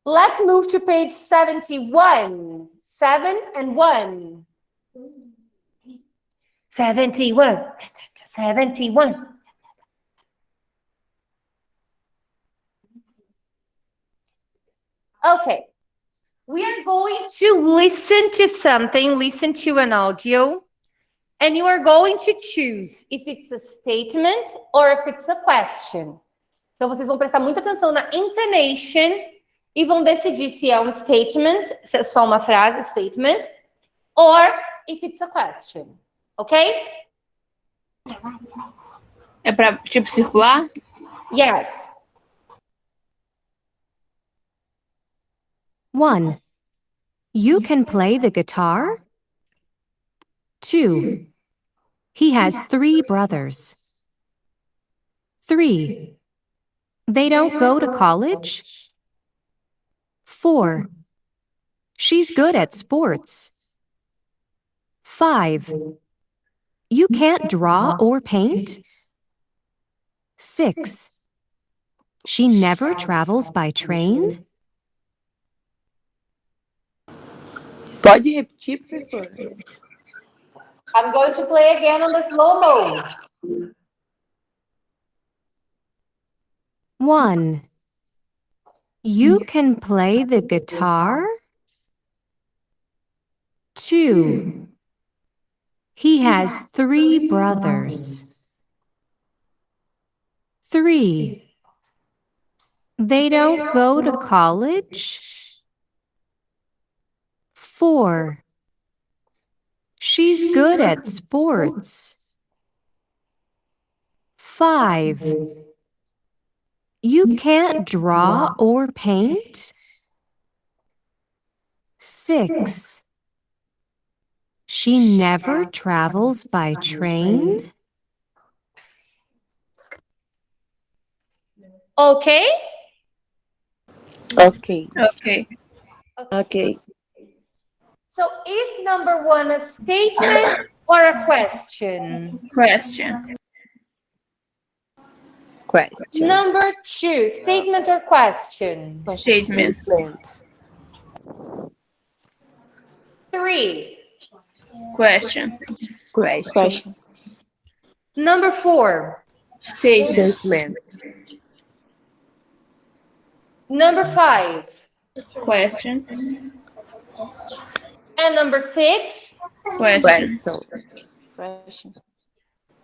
Let's move to page 71. 7 and 1. 71. 71. Okay. We are going to listen to something, listen to an audio, And you are going to choose if it's a statement or if it's a question. Então, vocês vão prestar muita atenção na intonation e vão decidir se é um statement, se é só uma frase, statement, or if it's a question. Ok? É pra, tipo, circular? Yes. 1. You can play the guitar? 2. He has 3 brothers. 3. They don't go to college? 4. She's good at sports. 5. You can't draw or paint? 6. She never travels by train? Pode repetir, professora? I'm going to play again on the slow-mo. 1. You can play the guitar? 2. He has 3 brothers. 3. They don't go to college? 4. She's good at sports. 5. You can't draw or paint? 6. She never travels by train? Ok? Ok. Ok. Ok. So is number 1 a statement or a question? Question. Question. Number 2, statement or question? Statement. Statement. 3. Question. Question. Number 4. Statement. Statement. Number 5. Question. And number 6. Question. Question.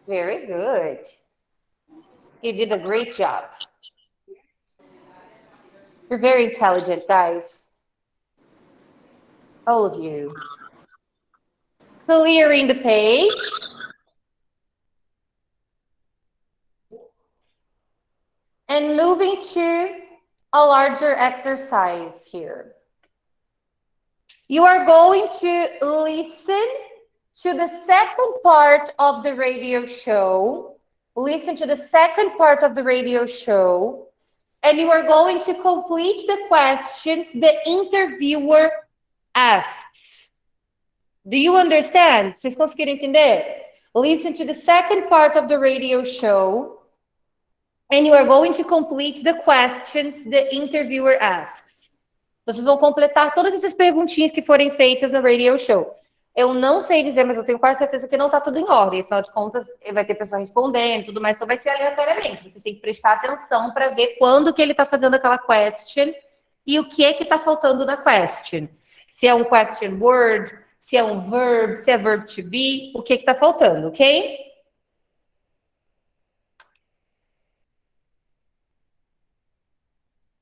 Very good. You did a great job. You're very intelligent, guys. All of you. Clearing the page. And moving to a larger exercise here. You are going to listen to the second part of the radio show. Listen to the second part of the radio show. And you are going to complete the questions the interviewer asks. Do you understand? Vocês conseguiram entender? Listen to the second part of the radio show. And you are going to complete the questions the interviewer asks. Vocês vão completar todas essas perguntinhas que forem feitas no radio show. Eu não sei dizer, mas eu tenho quase certeza que não está tudo em ordem. Afinal de contas, vai ter pessoa respondendo e tudo mais, então vai ser aleatoriamente. Vocês têm que prestar atenção para ver quando que ele está fazendo aquela question e o que é que está faltando na question. Se é um question word, se é um verb, se é verb to be, o que está faltando, ok?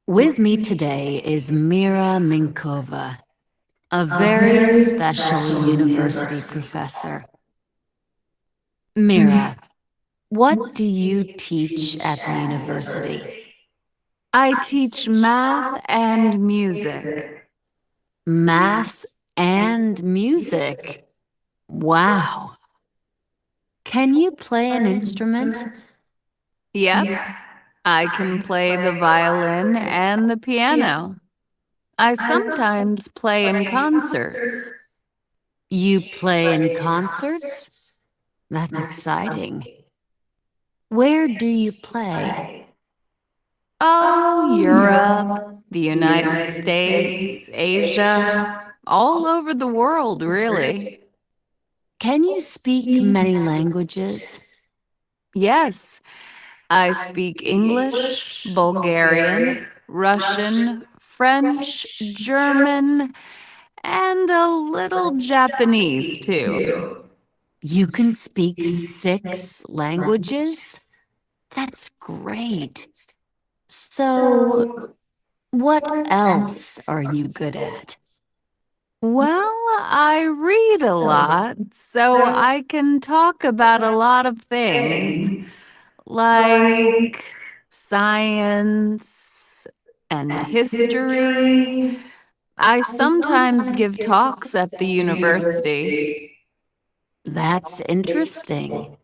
With me today is Mira Minkova, a very special university professor. Mira, what do you teach at the university? I teach math and music. Math and music. Wow. Can you play an instrument? Yep, I can play the violin and the piano. I sometimes play in concerts. You play in concerts? That's exciting. Where do you play? Oh, Europe, the United States, Asia, all over the world, really. Can you speak many languages? Yes, I speak English, Bulgarian, Russian, French, German, and a little Japanese, too. You can speak 6 languages? That's great. So, what else are you good at? Well, I read a lot, so I can talk about a lot of things, like science and history. I sometimes give talks at the university. That's interesting.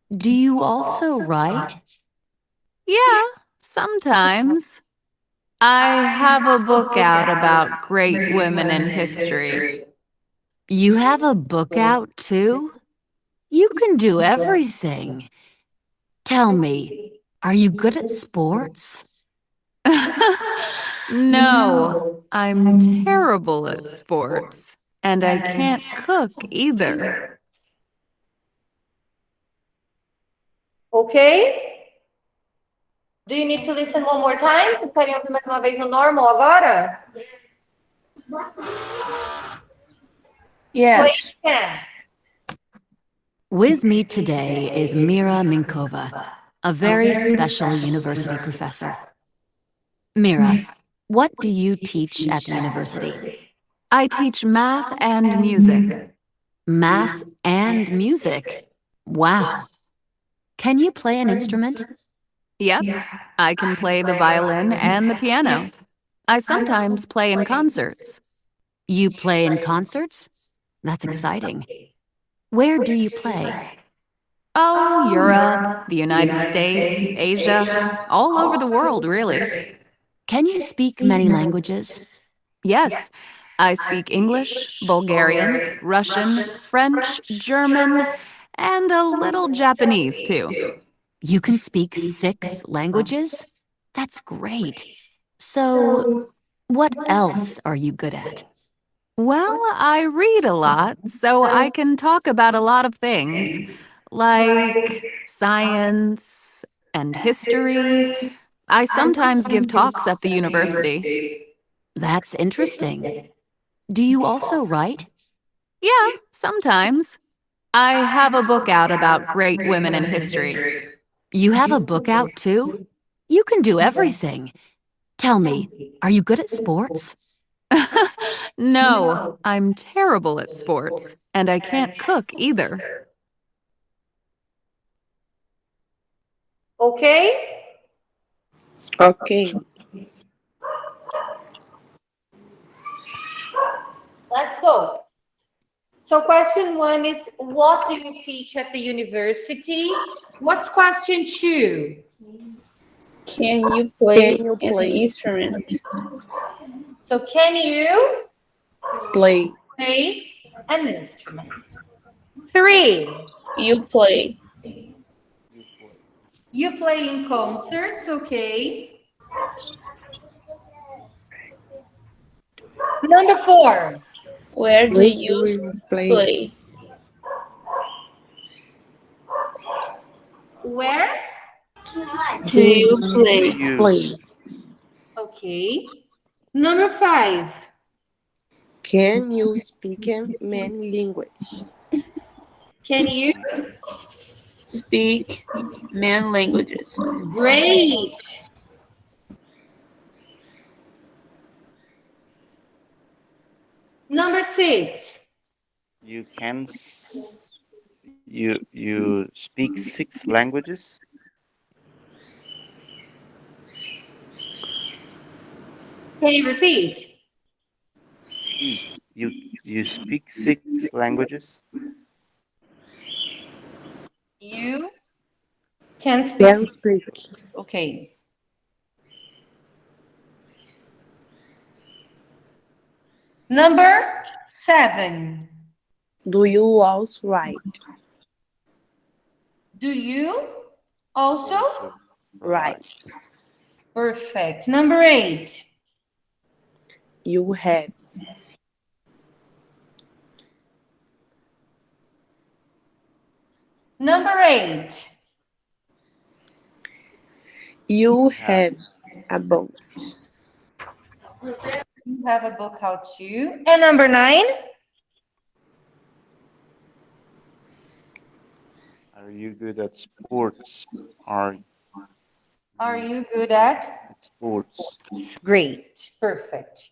Do you also write? Yeah, sometimes. I have a book out about great women in history. You have a book out too? You can do everything. Tell me, are you good at sports? No, I'm terrible at sports, and I can't cook either. Ok? Do you need to listen one more time? Vocês querem ouvir mais uma vez no normal agora? Yes. Play again. With me today is Mira Minkova, a very special university professor. Mira, what do you teach at the university? I teach math and music. Math and music. Wow. Can you play an instrument? Yep, I can play the violin and the piano. I sometimes play in concerts. You play in concerts? That's exciting. Where do you play? Oh, Europe, the United States, Asia, all over the world, really. Can you speak many languages? Yes, I speak English, Bulgarian, Russian, French, German, and a little Japanese, too. You can speak 6 languages? That's great. So, what else are you good at? Well, I read a lot, so I can talk about a lot of things, like science and history. I sometimes give talks at the university. That's interesting. Do you also write? Yeah, sometimes. I have a book out about great women in history. You have a book out too? You can do everything. Tell me, are you good at sports? No, I'm terrible at sports, and I can't cook either. Ok? Ok. Let's go. So question 1 is, what do you teach at the university? What's question 2? Can you play Can you an play? instrument? So can you Play. play an instrument? 3, You play. you play in concerts, okay? Number 4, Where do Where you do you play? play? where? Do you play? You. Play. Okay. Number 5, Can you speak many languages? can you? Speak many languages. Great. Number 6, You can. You speak 6 languages. can you repeat? Speak. You speak 6 languages. You can speak. Can speak. Okay. Number 7, Do you also write? do you also? Right. Perfect. Number 8, You have. number 8, You have a boat. you have a book out too. And number 9, Are you good at sports? Are you good at? sports? Great. Perfect.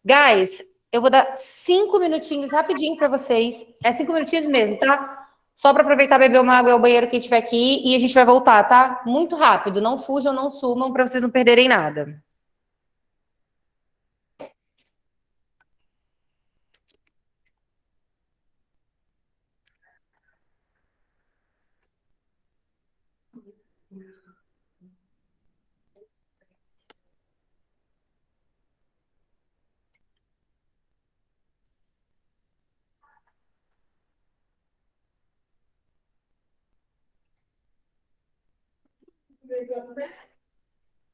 Guys, eu vou dar 5 minutinhos rapidinho para vocês. É 5 minutinhos mesmo, tá? Só para aproveitar, beber uma água, é o banheiro quem estiver aqui e a gente vai voltar, tá? Muito rápido. Não fujam, não sumam para vocês não perderem nada.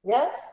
Yes?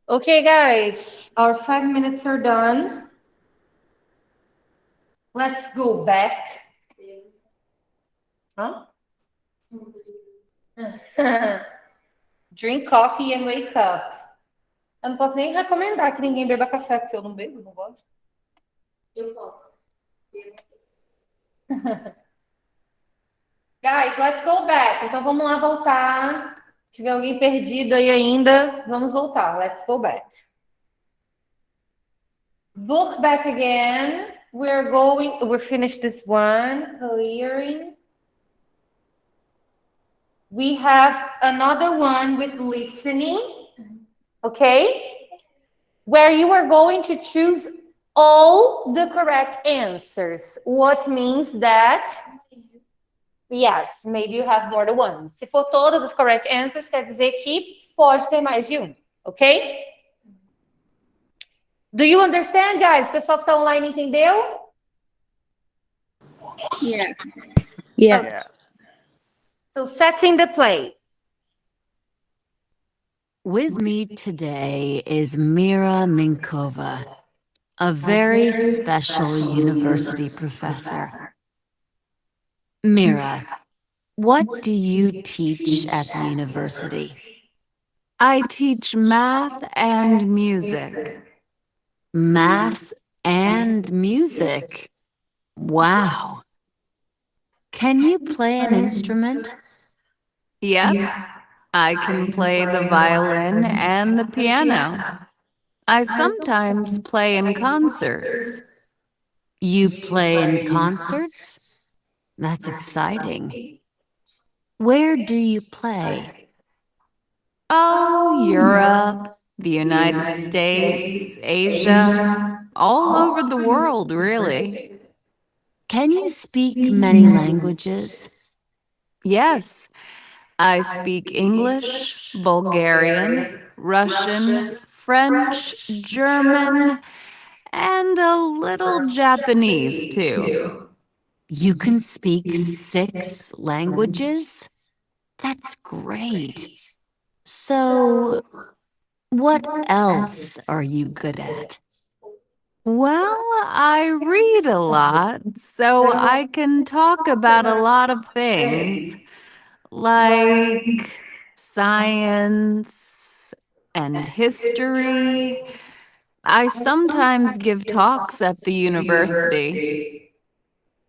Okay, guys, our 5 minutes are done. Let's go back. Huh? Drink coffee and wake up. Eu não posso nem recomendar que ninguém beba café, porque eu não bebo, não gosto. Eu posso. Guys, let's go back. Então vamos lá voltar. Se tiver alguém perdido aí ainda, vamos voltar. Let's go back. Look back again. We finished this one, clearing. We have another one with listening, okay? Where you are going to choose all the correct answers. What means that, yes, maybe you have more than one. Se for todas as correct answers, quer dizer que pode ter mais de um, ok? Do you understand, guys? O pessoal que está online entendeu? Yes. Yeah. So setting the play. With me today is Mira Minkova, a very special university professor. Mira, what do you teach at the university? I teach math and music. Math and music. Wow. Can you play an instrument? Yep, I can play the violin and the piano. I sometimes play in concerts. You play in concerts? That's exciting. Where do you play? Oh, Europe, the United States, Asia, all over the world, really. Can you speak many languages? Yes, I speak English, Bulgarian, Russian, French, German, and a little Japanese, too. You can speak 6 languages? That's great. So, what else are you good at? Well, I read a lot, so I can talk about a lot of things, like science and history. I sometimes give talks at the university.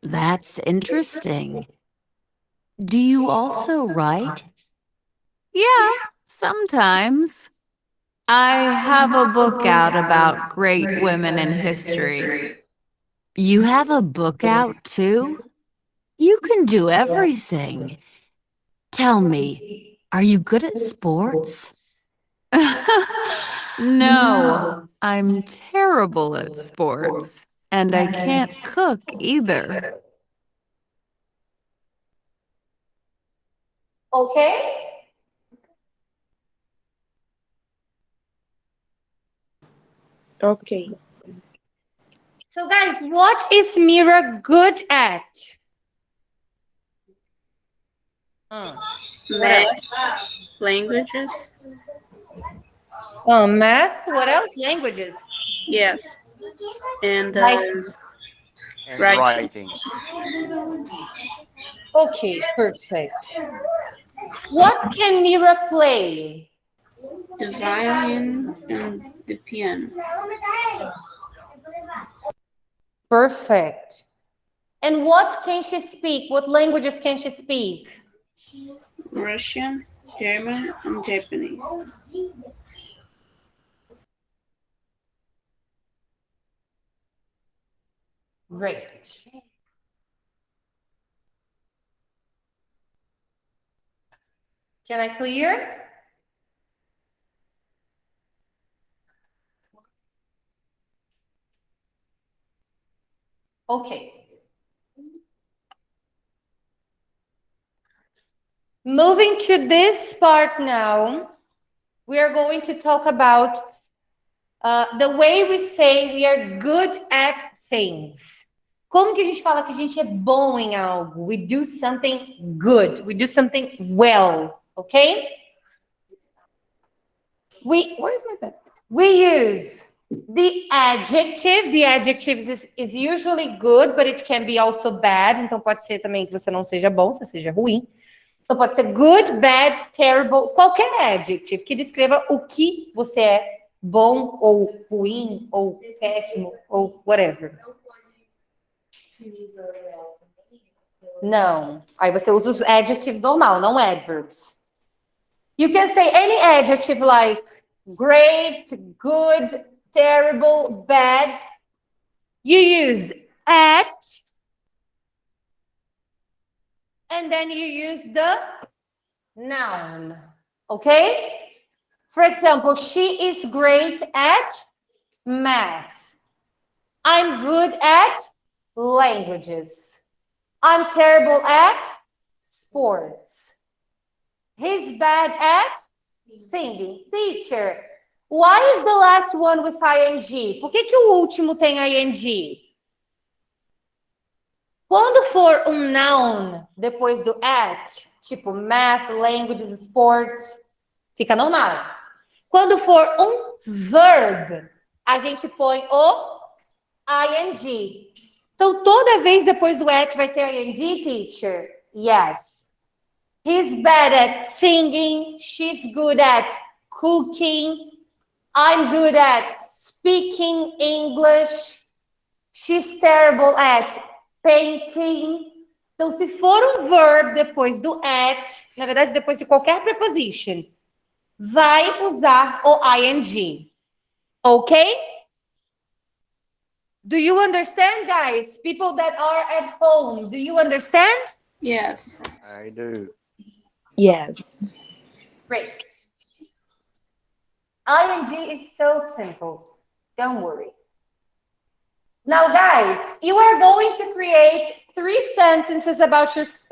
That's interesting. Do you also write? Yeah, sometimes. I have a book out about great women in history. You have a book out too? You can do everything. Tell me, are you good at sports? No, I'm terrible at sports, and I can't cook either. Okay? Ok. So guys, what is Mira good at? Math, languages. Math. What else? Languages. Yes. And Writing. And Writing. writing. Okay, perfect. What can Mira play? the violin and the piano. Perfect. And what can she speak? What languages can she speak? Russian, German, and Japanese. Great. Can I clear? Okay. Moving to this part now, we are going to talk about the way we say we are good at things. Como que a gente fala que a gente é bom em algo? We do something good. We do something well. Okay? Where's my pen? We use the adjective. The adjective is usually good, but it can be also bad. Então pode ser também que você não seja bom, você seja ruim. Então pode ser good, bad, terrible, qualquer adjective que descreva o que você é, bom ou ruim ou péssimo ou whatever. Não. Aí você usa os adjectives normal, não adverbs. You can say any adjective like great, good, terrible, bad. You use at, and then you use the noun. Okay? For example, she is great at math. I'm good at languages. I'm terrible at sports. He's bad at singing. Teacher, why is the last one with ing? Por que o último tem ing? Quando for um noun depois do at, tipo math, languages, sports, fica normal. Quando for um verb, a gente põe o ing. Então, toda vez depois do at vai ter ing, teacher? Yes. He's bad at singing. She's good at cooking. I'm good at speaking English. She's terrible at painting. Então, se for um verb depois do at, na verdade, depois de qualquer preposition, vai usar o ing. Ok? Do you understand, guys? People that are at home, do you understand? Yes. I do. Yes. Great. ing is so simple. Don't worry. Now, guys, you are going to create four sentences about yourself.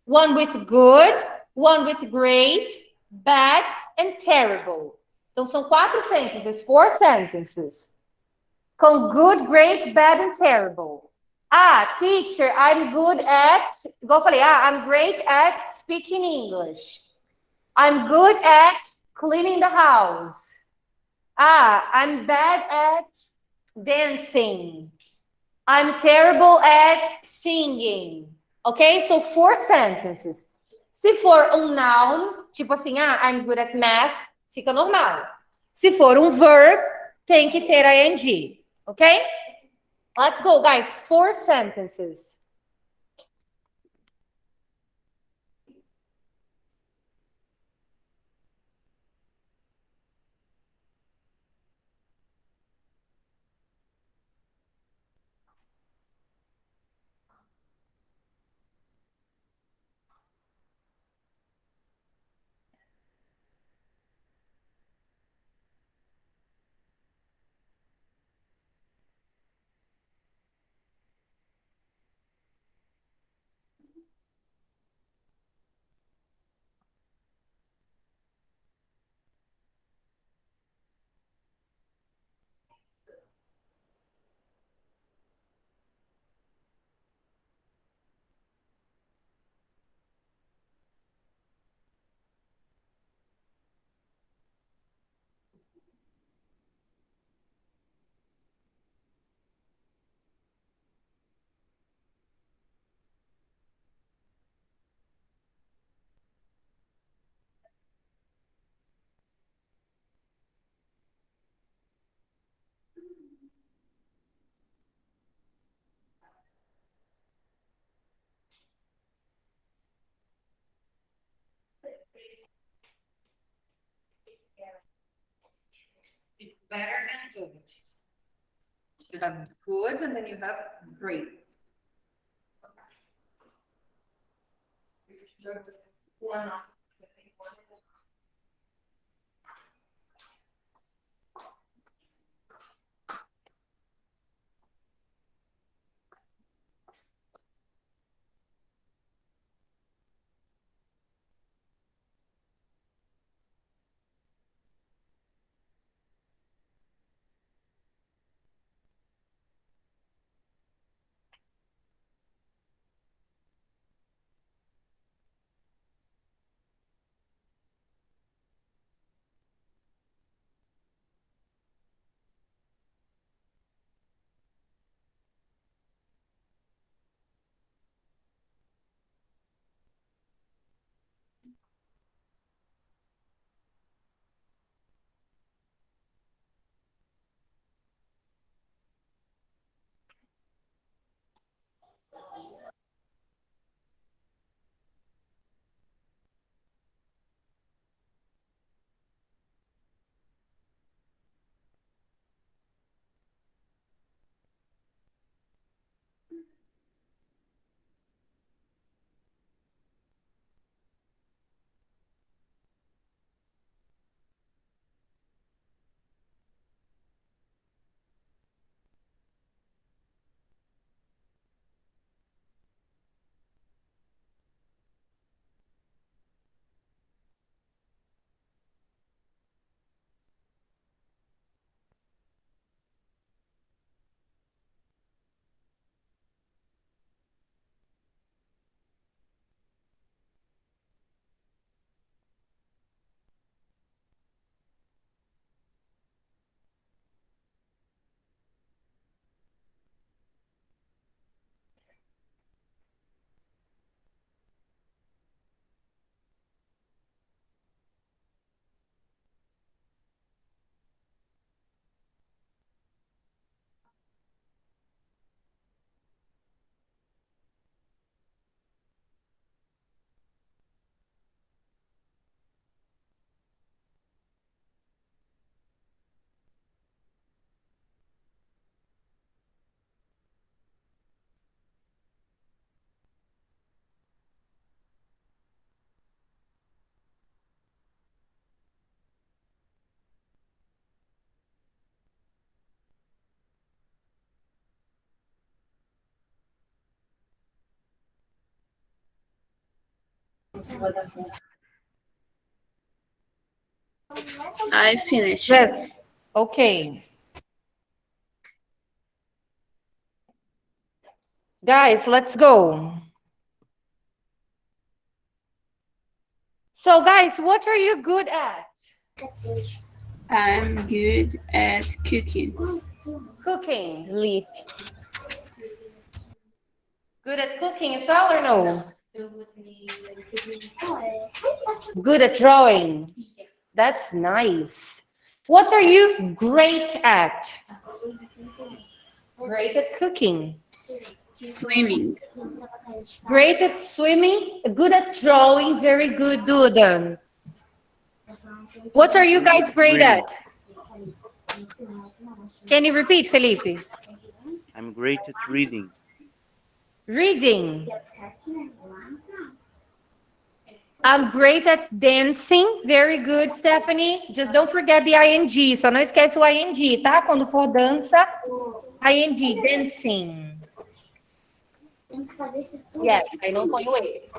One with good, one with great, bad, and terrible. Então, são 4 sentences, 4 sentences. Com good, great, bad, and terrible. Ah, teacher, I'm good at... Igual eu falei, I'm great at speaking English. I'm good at cleaning the house. I'm bad at dancing. I'm terrible at singing. Ok? So 4 sentences. Se for um noun, tipo assim, I'm good at math, fica normal. Se for um verb, tem que ter ing. Ok? Let's go, guys. 4 sentences. It's better than good. You have good and then you have great. I finished. Yes. Okay. Guys, let's go. So, guys, what are you good at? I'm good at cooking. Cooking. Sleep. Good at cooking as well or no? Good at drawing. That's nice. What are you great at? Great at cooking. Swimming. Great at swimming. Good at drawing. Very good, Dudan. What are you guys great at? Can you repeat, Felipe? I'm great at reading. Reading. I'm great at dancing. Very good, Stephanie. Just don't forget the ing. Só não esquece o ing, tá? Quando for dança, ing, dancing. Yes, I não ponho ele.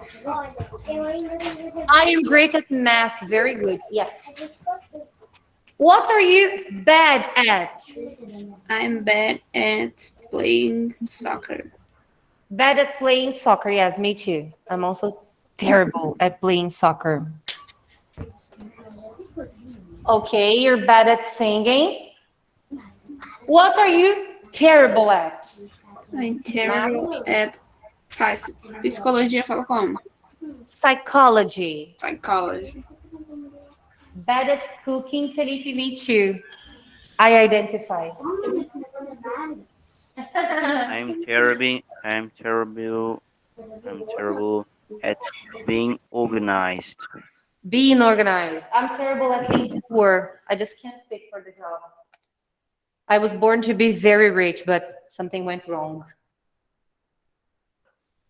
I am great at math. Very good. Yes. What are you bad at? I'm bad at playing soccer. Bad at playing soccer. Yes, me too. I'm also terrible at playing soccer. Okay, you're bad at singing. What are you terrible at? I'm terrible at psicologia. Fala como? Psychology. Psychology. Bad at cooking, Felipe, me too. I identify. I'm terrible at being organized. Being organized. I'm terrible at being poor. I just can't fit for the job. I was born to be very rich, but something went wrong.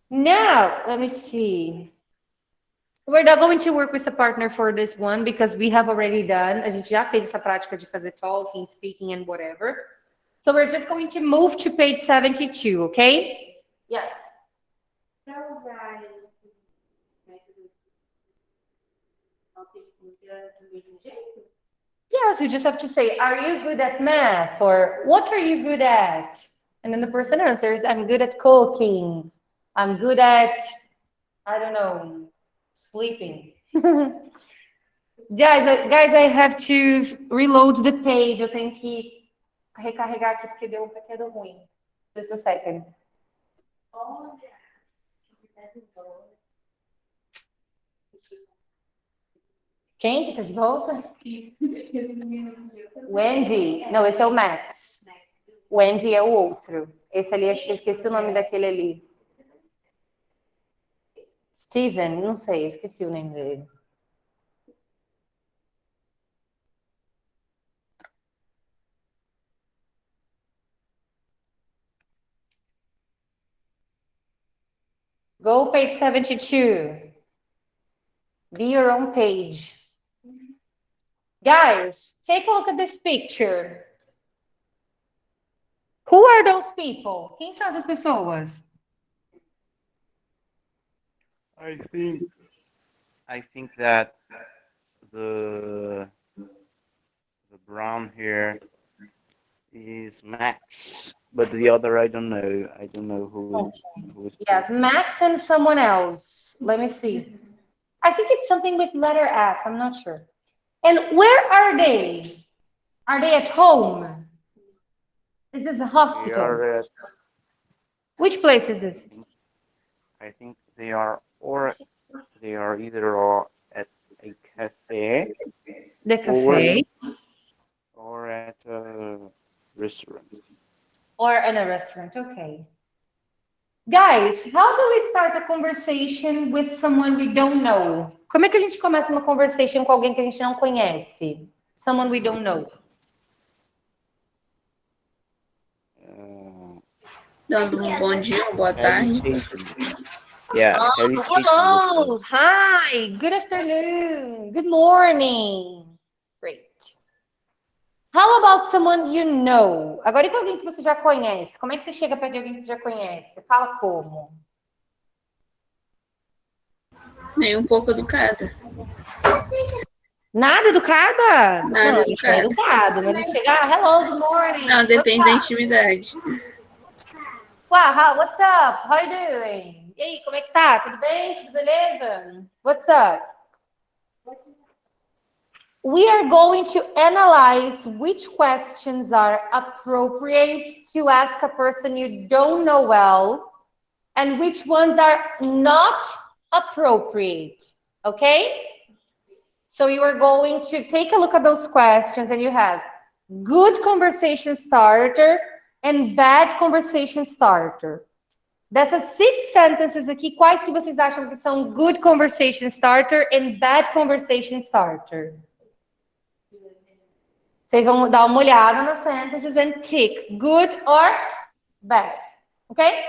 Now, let me see. We're not going to work with a partner for this one because we have already done. A gente já fez essa prática de fazer talking, speaking, and whatever. So we're just going to move to page 72, okay? Yes. Yes, you just have to say, are you good at math? Or what are you good at? And then the person answers, I'm good at cooking. I'm good at, I don't know, sleeping. Guys, I have to reload the page. Eu tenho que recarregar aqui porque deu um pequeno ruim. Just a second. Quem que tá de volta? Wendy. Não, esse é o Max. Wendy é o outro. Esse ali, acho que eu esqueci o nome daquele ali. Steven? Não sei, eu esqueci o nome dele. Go page 72. Be your own page. Guys, take a look at this picture. Who are those people? Quem são essas pessoas? I think that the brown hair is Max, but the other I don't know. I don't know who is. Yes, Max and someone else. Let me see. I think it's something with letter S. I'm not sure. And where are they? Are they at home? Is this a hospital? Which place is this? I think they are either at a cafe. The cafe. Or at a restaurant. Or in a restaurant, okay. Guys, how do we start a conversation with someone we don't know? Como é que a gente começa uma conversation com alguém que a gente não conhece? Someone we don't know. Dando um bom dia, boa tarde. Yeah. Hello. Hi. Good afternoon. Good morning. Great. How about someone you know? Agora, e com alguém que você já conhece? Como é que você chega perto de alguém que você já conhece? Fala como? Nem um pouco educada. Nada educada? Nada Não, a gente é educada. educado, mas de chegar, hello, good morning. Não, depende da intimidade. Wow, what's up? How are you doing? E aí, como é que tá? Tudo bem? Tudo beleza? What's up? We are going to analyze which questions are appropriate to ask a person you don't know well and which ones are not appropriate, okay? So you are going to take a look at those questions and you have good conversation starter and bad conversation starter. Dessas 6 sentences aqui, quais que vocês acham que são good conversation starter and bad conversation starter? Vocês vão dar uma olhada nas sentences and tick good or bad, okay?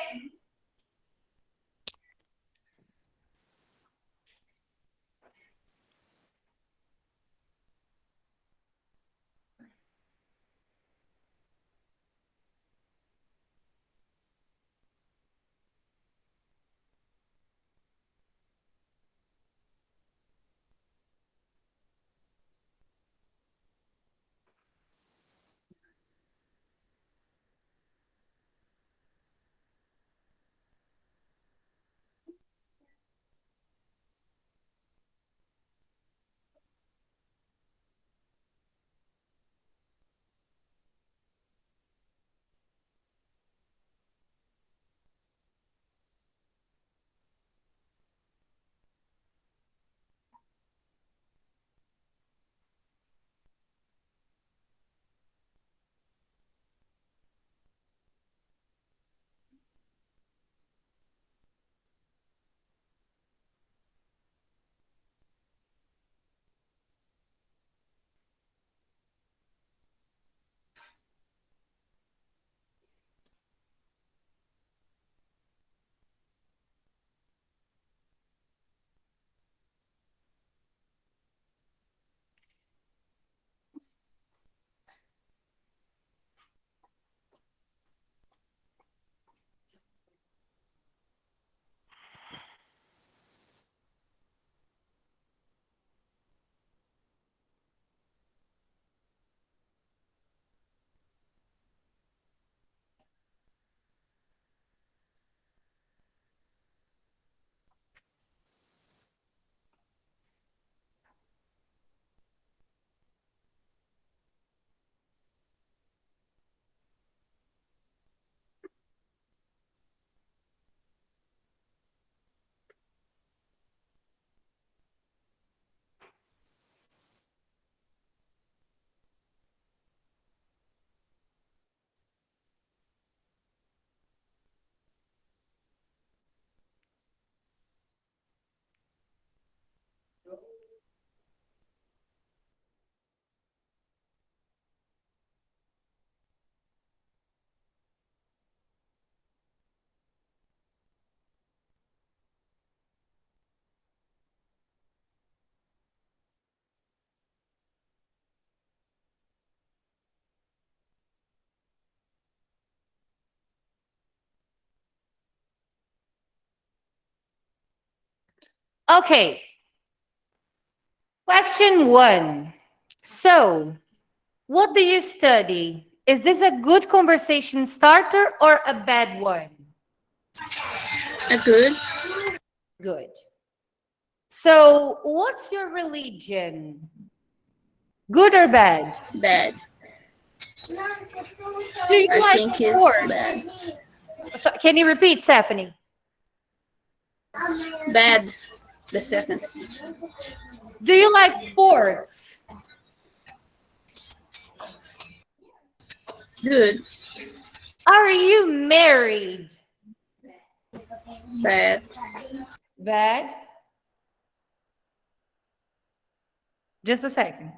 Okay. Question 1. So, what do you study? Is this a good conversation starter or a bad one? É good. Good. So, what's your religion? Good or bad? Bad. Do you I like think it's sports? bad. So, can you repeat, Stephanie? Bad. The second. Do you like sports? Good. Are you married? Bad. Bad. Just a second.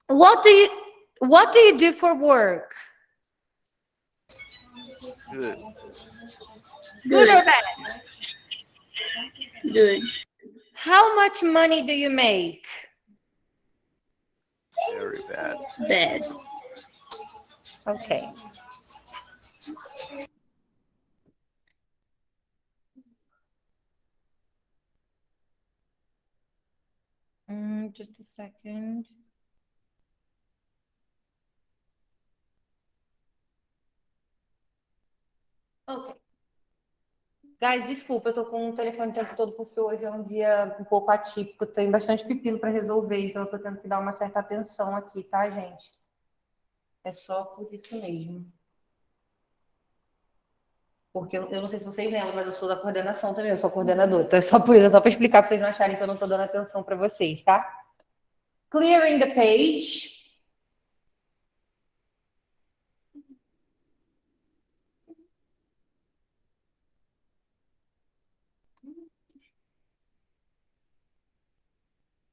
What do you do for work? Good. Good or bad? Good. How much money do you make? Very bad. Bad. Okay. Just a second. Ok. Guys, desculpa, eu tô com o telefone o tempo todo porque hoje é um dia um pouco atípico, tem bastante pepino para resolver, então eu tô tendo que dar uma certa atenção aqui, tá, gente? É só por isso mesmo. Porque eu não sei se vocês lembram, mas eu sou da coordenação também, eu sou coordenadora. Então é só por isso, é só para explicar para vocês não acharem que eu não tô dando atenção para vocês, tá? Clearing the page.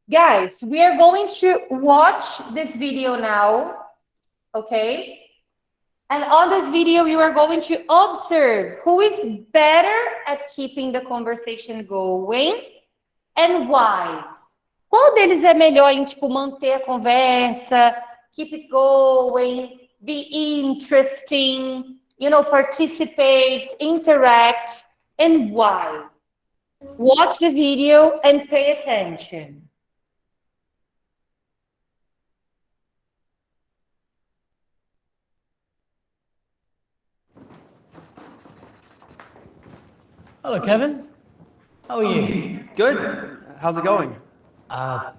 Guys, we are going to watch this video now, okay? And on this video, you are going to observe who is better at keeping the conversation going and why. Qual deles é melhor em, tipo, manter a conversa, keep it going, be interesting, you know, participate, interact, and why? Watch the video and pay attention. Hello, Kevin. How are you? Good. How's it going?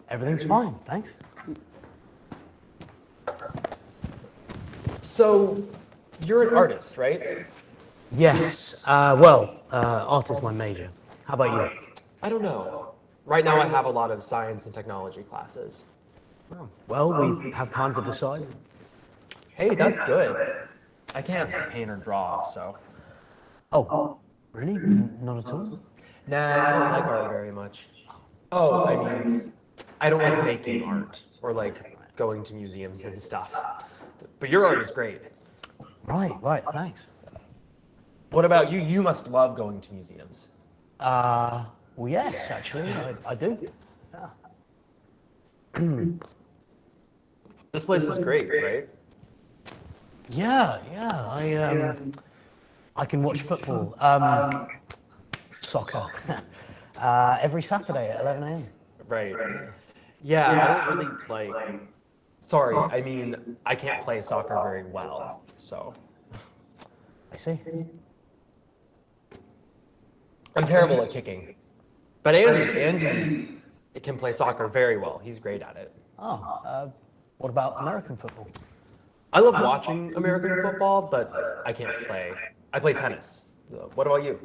Everything's fine, thanks. So, you're an artist, right? Yes, art is my major. How about you? I don't know. Right now I have a lot of science and technology classes. Oh, well, we have time to decide. Hey, that's good. I can't paint or draw, so. Oh, really? Not at all? Nah, I don't like art very much. Oh, I mean, I don't like making art or like going to museums and stuff. But your art is great. Right, thanks. What about you? You must love going to museums. Well, yes, actually, I do. This place is great, right? Yeah, I can watch football, soccer, every Saturday at 11 a.m. Right. Yeah, I don't really like. Sorry, I mean, I can't play soccer very well, so. I see. I'm terrible at kicking. But Andy can play soccer very well. He's great at it. Oh, what about American football? I love watching American football, but I can't play. I play tennis. What about you?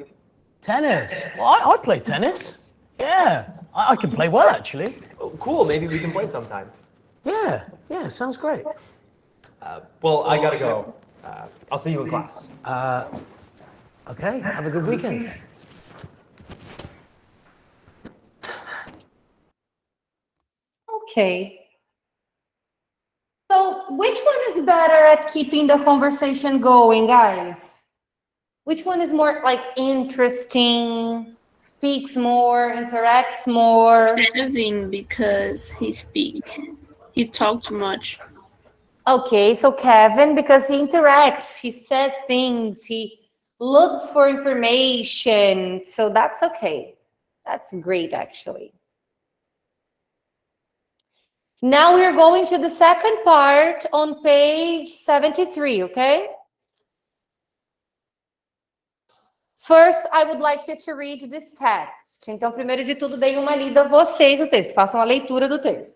Tennis? Well, I play tennis. Yeah, I can play well, actually. Oh, cool, maybe we can play sometime. Yeah, sounds great. Well, I gotta go. I'll see you in class. Okay, have a good weekend. Okay. So, which one is better at keeping the conversation going, guys? Which one is more like interesting, speaks more, interacts more? Kevin, because he talk too much. Okay, so Kevin, because he interacts, he says things, he looks for information. So that's okay. That's great, actually. Now we're going to the second part on page 73, okay? First, I would like you to read this text. Então, primeiro de tudo, deem uma lida vocês o texto. Façam a leitura do texto.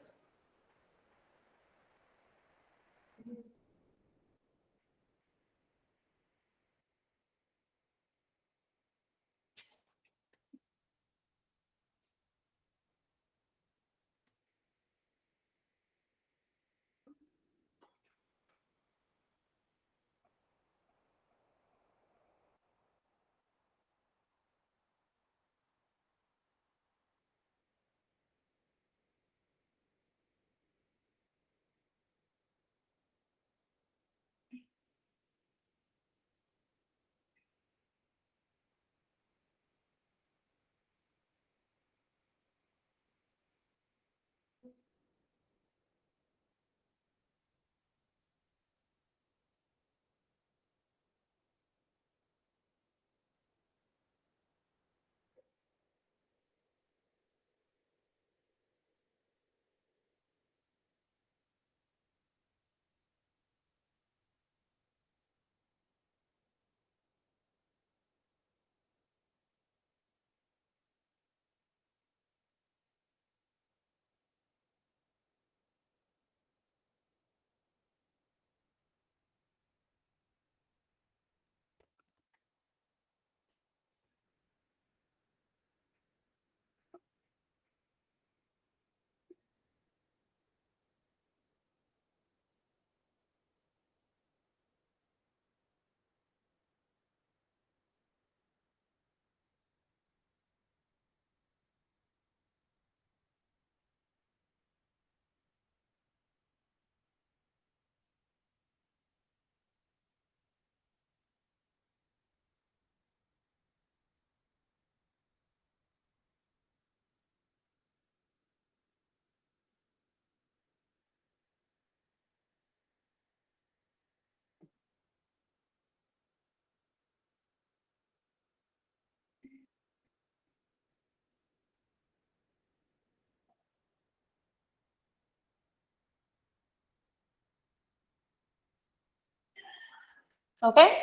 Okay?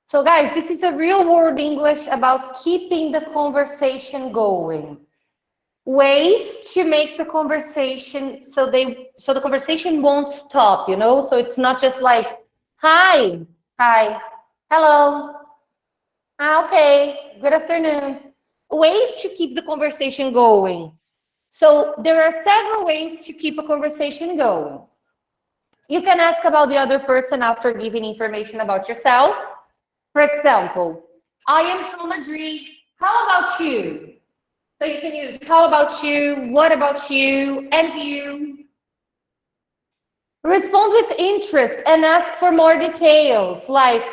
So guys, this is a real world English about keeping the conversation going. Ways to make the conversation so the conversation won't stop, you know? So it's not just like, hi, hello, okay, good afternoon. Ways to keep the conversation going. So there are several ways to keep a conversation going. You can ask about the other person after giving information about yourself. For example, I am from Madrid. How about you? So you can use how about you, what about you, and you. Respond with interest and ask for more details, like,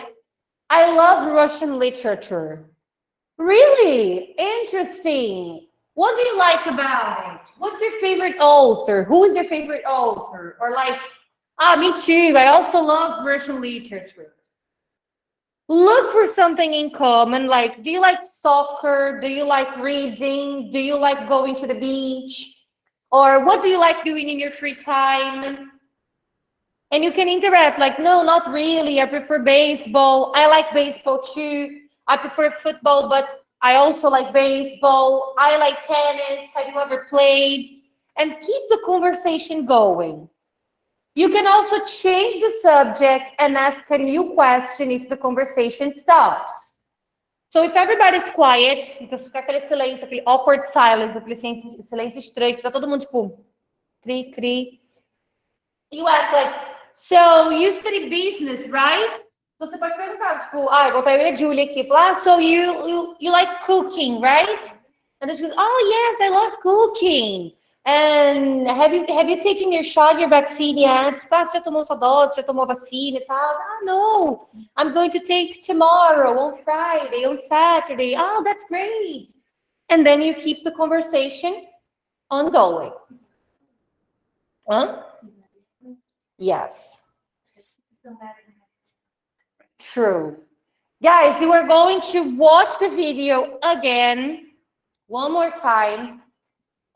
I love Russian literature. Really? Interesting. What do you like about it? What's your favorite author? Who is your favorite author? Or like, me too. I also love Russian literature. Look for something in common, like, do you like soccer? Do you like reading? Do you like going to the beach? Or what do you like doing in your free time? And you can interact, like, no, not really. I prefer baseball. I like baseball too. I prefer football, but I also like baseball. I like tennis. Have you ever played? And keep the conversation going. You can also change the subject and ask a new question if the conversation stops. So if everybody's quiet, então se ficar aquele silêncio, aquele awkward silence, aquele silêncio estranho, que tá todo mundo tipo, cri, cri. You ask like, so you study business, right? Você pode perguntar, tipo, igual tá eu e a Julia aqui, falar, so you like cooking, right? And then she goes, oh yes, I love cooking. And have you taken your shot, your vaccine yet? Você já tomou sua dose, já tomou a vacina e tal? No, I'm going to take tomorrow, on Friday, on Saturday. Oh, that's great. And then you keep the conversation ongoing. Huh? Yes. True. Guys, you are going to watch the video again, one more time.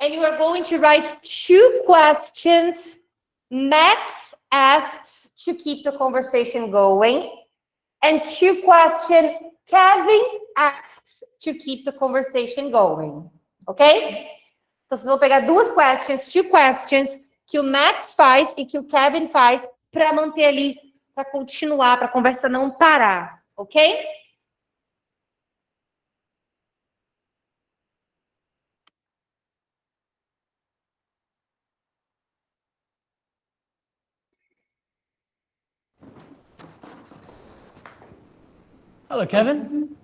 And you are going to write 2 questions Max asks to keep the conversation going, and 2 questions Kevin asks to keep the conversation going. Ok? Então, vocês vão pegar 2 questions, 2 questions que o Max faz e que o Kevin faz para manter ali, para continuar, para a conversa não parar. Ok? Hello, Kevin.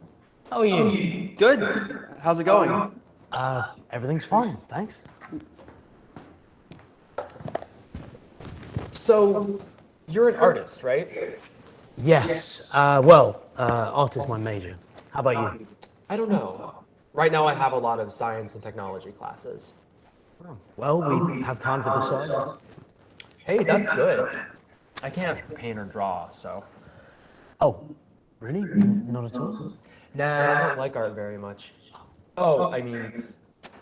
How are you? Good. How's it going? Everything's fine, thanks. So, you're an artist, right? Yes. Art is my major. How about you? I don't know. Right now I have a lot of science and technology classes. Well, we have time to decide. Hey, that's good. I can't paint or draw, so. Oh, really? Not at all? Nah, I don't like art very much. Oh, I mean,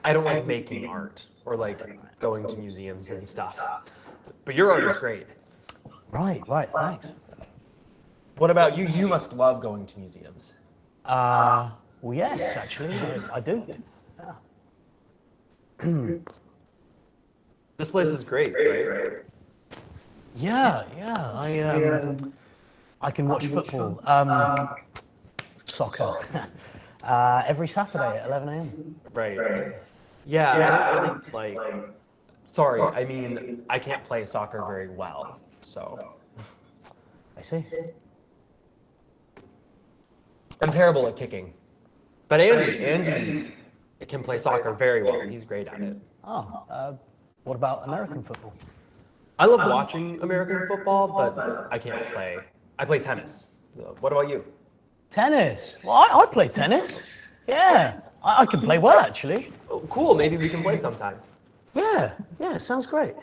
I don't like making art or like going to museums and stuff. But your art is great. Right, thanks. What about you? You must love going to museums. Well, yes, actually, I do. This place is great, right? Yeah, I can watch football, soccer, every Saturday at 11 a.m. Right. Yeah, I don't really like. Sorry, I mean, I can't play soccer very well, so. I see. I'm terrible at kicking. But Andy can play soccer very well. He's great at it. Oh, what about American football? I love watching American football, but I can't play. I play tennis. What about you? Tennis? Well, I play tennis. Yeah, I can play well, actually. Oh, cool, maybe we can play sometime. Yeah, sounds great.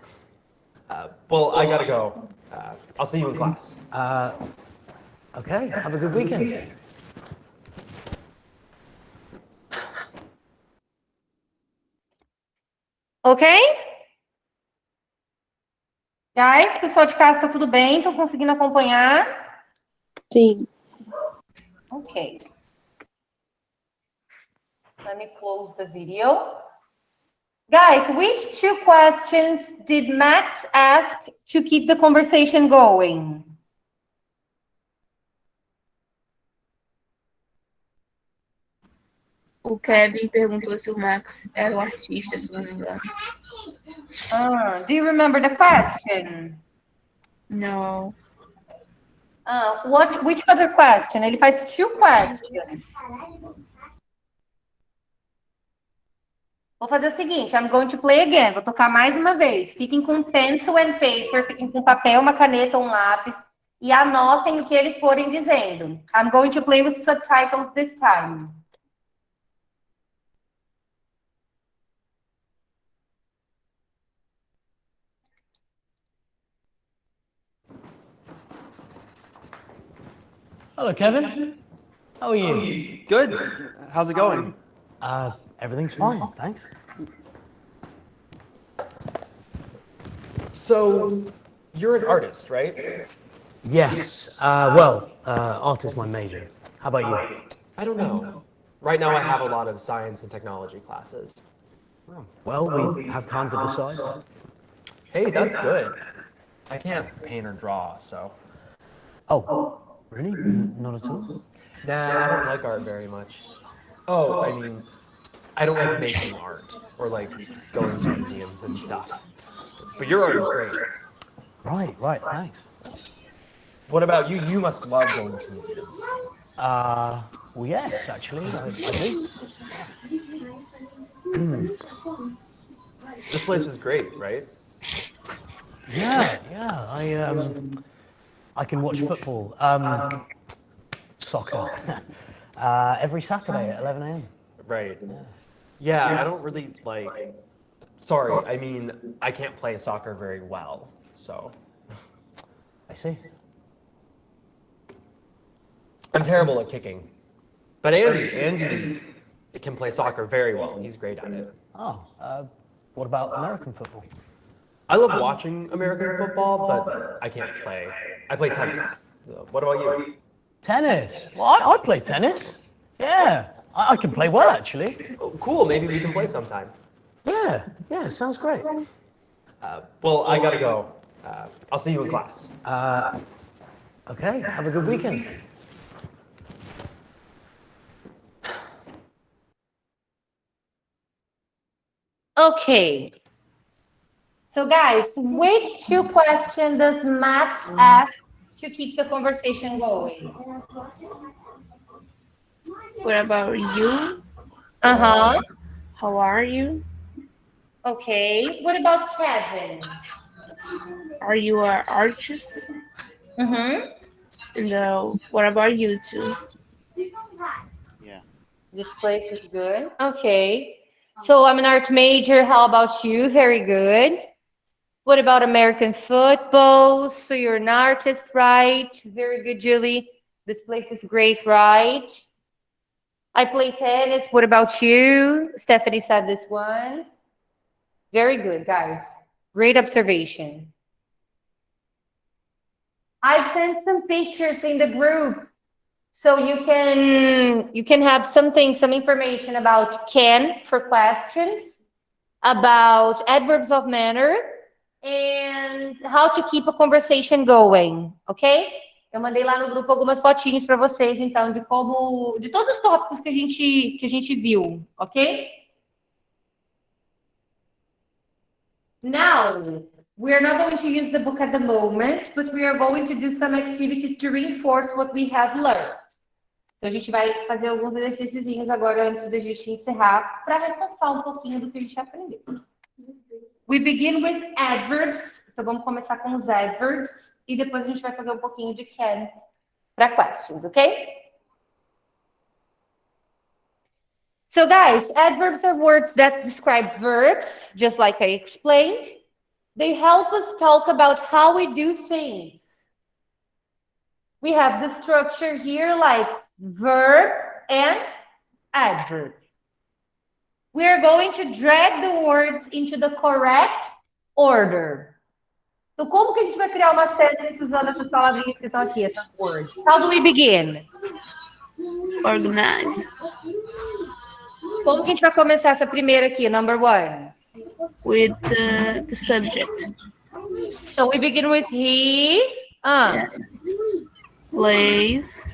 Well, I gotta go. I'll see you in class. Okay, have a good weekend. Okay? Guys, pessoal de casa, tá tudo bem? Estão conseguindo acompanhar? Sim. Okay. Let me close the video. Guys, which two questions did Max ask to keep the conversation going? O Kevin perguntou se o Max era o artista, se não me engano. Do you remember the question? Não. Which other question? Ele faz two questions. Vou fazer o seguinte, I'm going to play again. Vou tocar mais uma vez. Fiquem com pencil and paper, fiquem com papel, uma caneta, um lápis e anotem o que eles forem dizendo. I'm going to play with subtitles this time. Hello, Kevin. How are you? Good. How's it going? Everything's fine, thanks. So, you're an artist, right? Yes. Art is my major. How about you? I don't know. Right now I have a lot of science and technology classes. Well, we have time to decide. Hey, that's good. I can't paint or draw, so. Oh, really? Not at all? Nah, I don't like art very much. Oh, I mean, I don't like making art or like going to museums and stuff. But your art is great. Right, thanks. What about you? You must love going to museums. Well, yes, actually, I do. This place is great, right? Yeah. I can watch football, soccer, every Saturday at 11 a.m. Right. Yeah, I don't really like. Sorry, I mean, I can't play soccer very well, so. I see. I'm terrible at kicking. But Andy can play soccer very well. He's great at it. What about American football? I love watching American football, but I can't play. I play tennis. What about you? Tennis? Well, I play tennis. Yeah, I can play well, actually. Oh, cool, maybe we can play sometime. Yeah, sounds great. Well, I gotta go. I'll see you in class. Okay, have a good weekend. Okay. So guys, which two questions does Max ask to keep the conversation going? What about you? Uh-huh. How are you? Okay. What about Kevin? Are you an artist? Mm-hmm. And what about you two? Yeah. This place is good. Okay. So I'm an art major. How about you? Very good. What about American football? So you're an artist, right? Very good, Julie. This place is great, right? I play tennis. What about you? Stephanie said this one. Very good, guys. Great observation. I've sent some pictures in the group. So you can have some information about can for questions, about adverbs of manner, and how to keep a conversation going, ok? Eu mandei lá no grupo algumas fotinhos para vocês, então, de todos os tópicos que a gente viu, ok? Now, we are not going to use the book at the moment, but we are going to do some activities to reinforce what we have learned. Então, a gente vai fazer alguns exercíciozinhos agora antes da gente encerrar para reforçar um pouquinho do que a gente aprendeu. We begin with adverbs. Então, vamos começar com os adverbs e depois a gente vai fazer um pouquinho de can para questions, ok? So, guys, adverbs are words that describe verbs, just like I explained. They help us talk about how we do things. We have the structure here like verb and adverb. We are going to drag the words into the correct order. Então, como que a gente vai criar uma sentence usando essas palavrinhas que estão aqui, essas words? How do we begin? Organize. Como que a gente vai começar essa primeira aqui, number one? With the subject. So we begin with he. Yeah. Plays.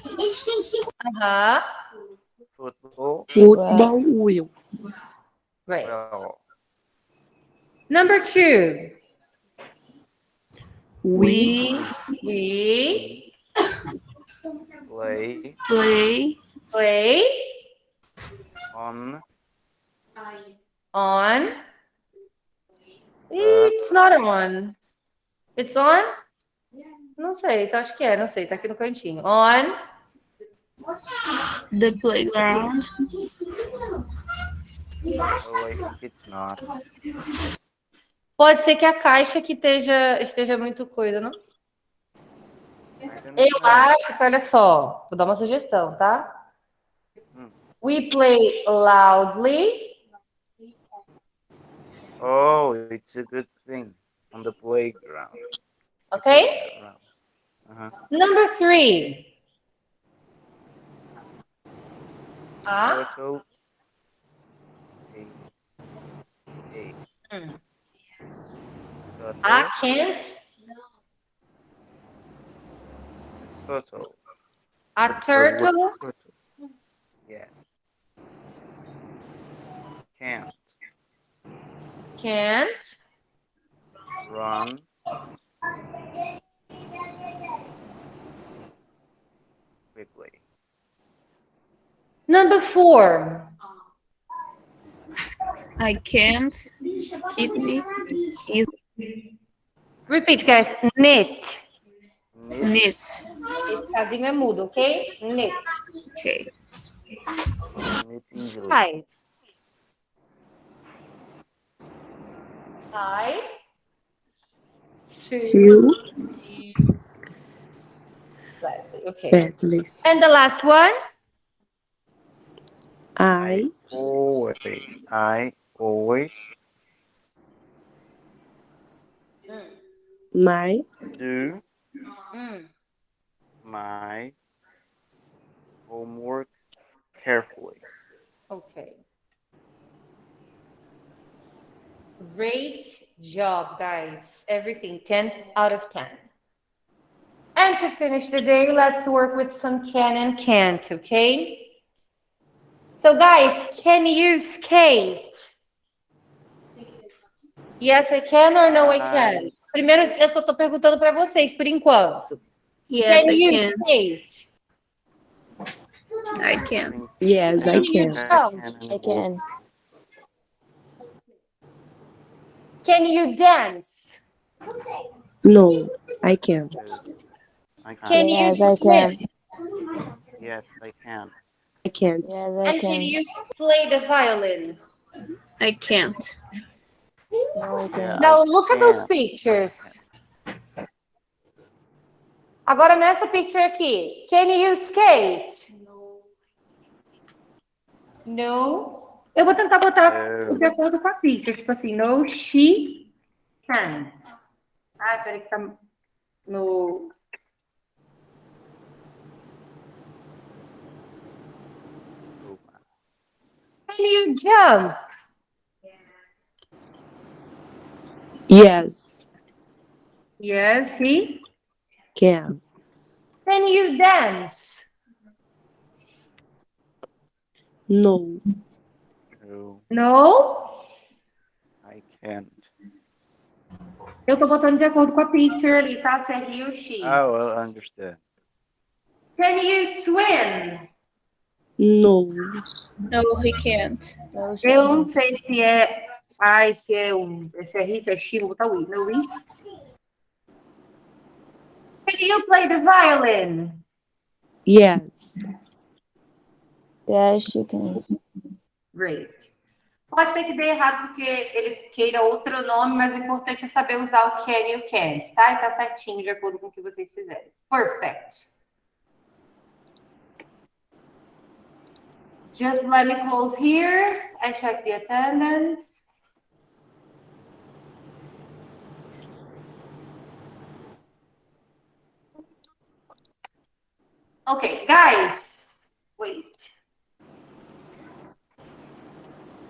Football. Futebol, will. Great. Well, Number two. We play play on It's not on. It's on? Não sei, então acho que é, não sei, tá aqui no cantinho. On. the playground. oh, I think it's not. Pode ser que a caixa aqui esteja muito coisa, não? I don't Eu know. acho que, olha só, vou dar uma sugestão, tá? Hum. We play loudly. Oh, it's a good thing on the playground. Okay? Number three. Turtle. I can't. Turtle. A turtle. Yes. Can't run quickly. Number four. I can't keep me Repeat, guys. Knit. knit. Esse casinho é mudo, ok? Knit. Okay. Knit easily. Hi. Sew Okay. badly. And the last one? I always my do my homework carefully. Okay. Great job, guys. Everything 10 out of 10. And to finish the day, let's work with some can and can't, okay? So, guys, can you skate? Yes, I can or no, I can? Primeiro, eu só estou perguntando para vocês, por enquanto. Yes, Can I you can. skate? I can. yes, I Can you can. jump? I can. Can you dance? No, I can't. I Can can. you Yes, I swim? can. Yes, I can. I can't. Yes, I And can can. you play the violin? I can't. No, I Yeah, can. Now, look at those can. pictures. Agora, nessa picture aqui. Can you skate? No. Eu vou tentar botar de acordo com a picture. Tipo assim, no, she can't. Ah, peraí que tá no... Can you jump? Yes, Yes, he. can. Can you dance? No, No, No. I can't. Eu tô botando de acordo com a picture ali, tá? Se é he ou she. Oh, well, understood. Can you swim? no, No, he can't. No, she Eu não can't. sei se é... Ai, se é he, se é she, vou botar o we. No, we. Can you play the violin? yes, Yes, she can. Great. Pode ser que dê errado porque ele queira outro nome, mas o importante é saber usar o can e o can't, tá? E tá certinho de acordo com o que vocês fizerem. Perfect. Just let me close here and check the attendance. Okay, guys.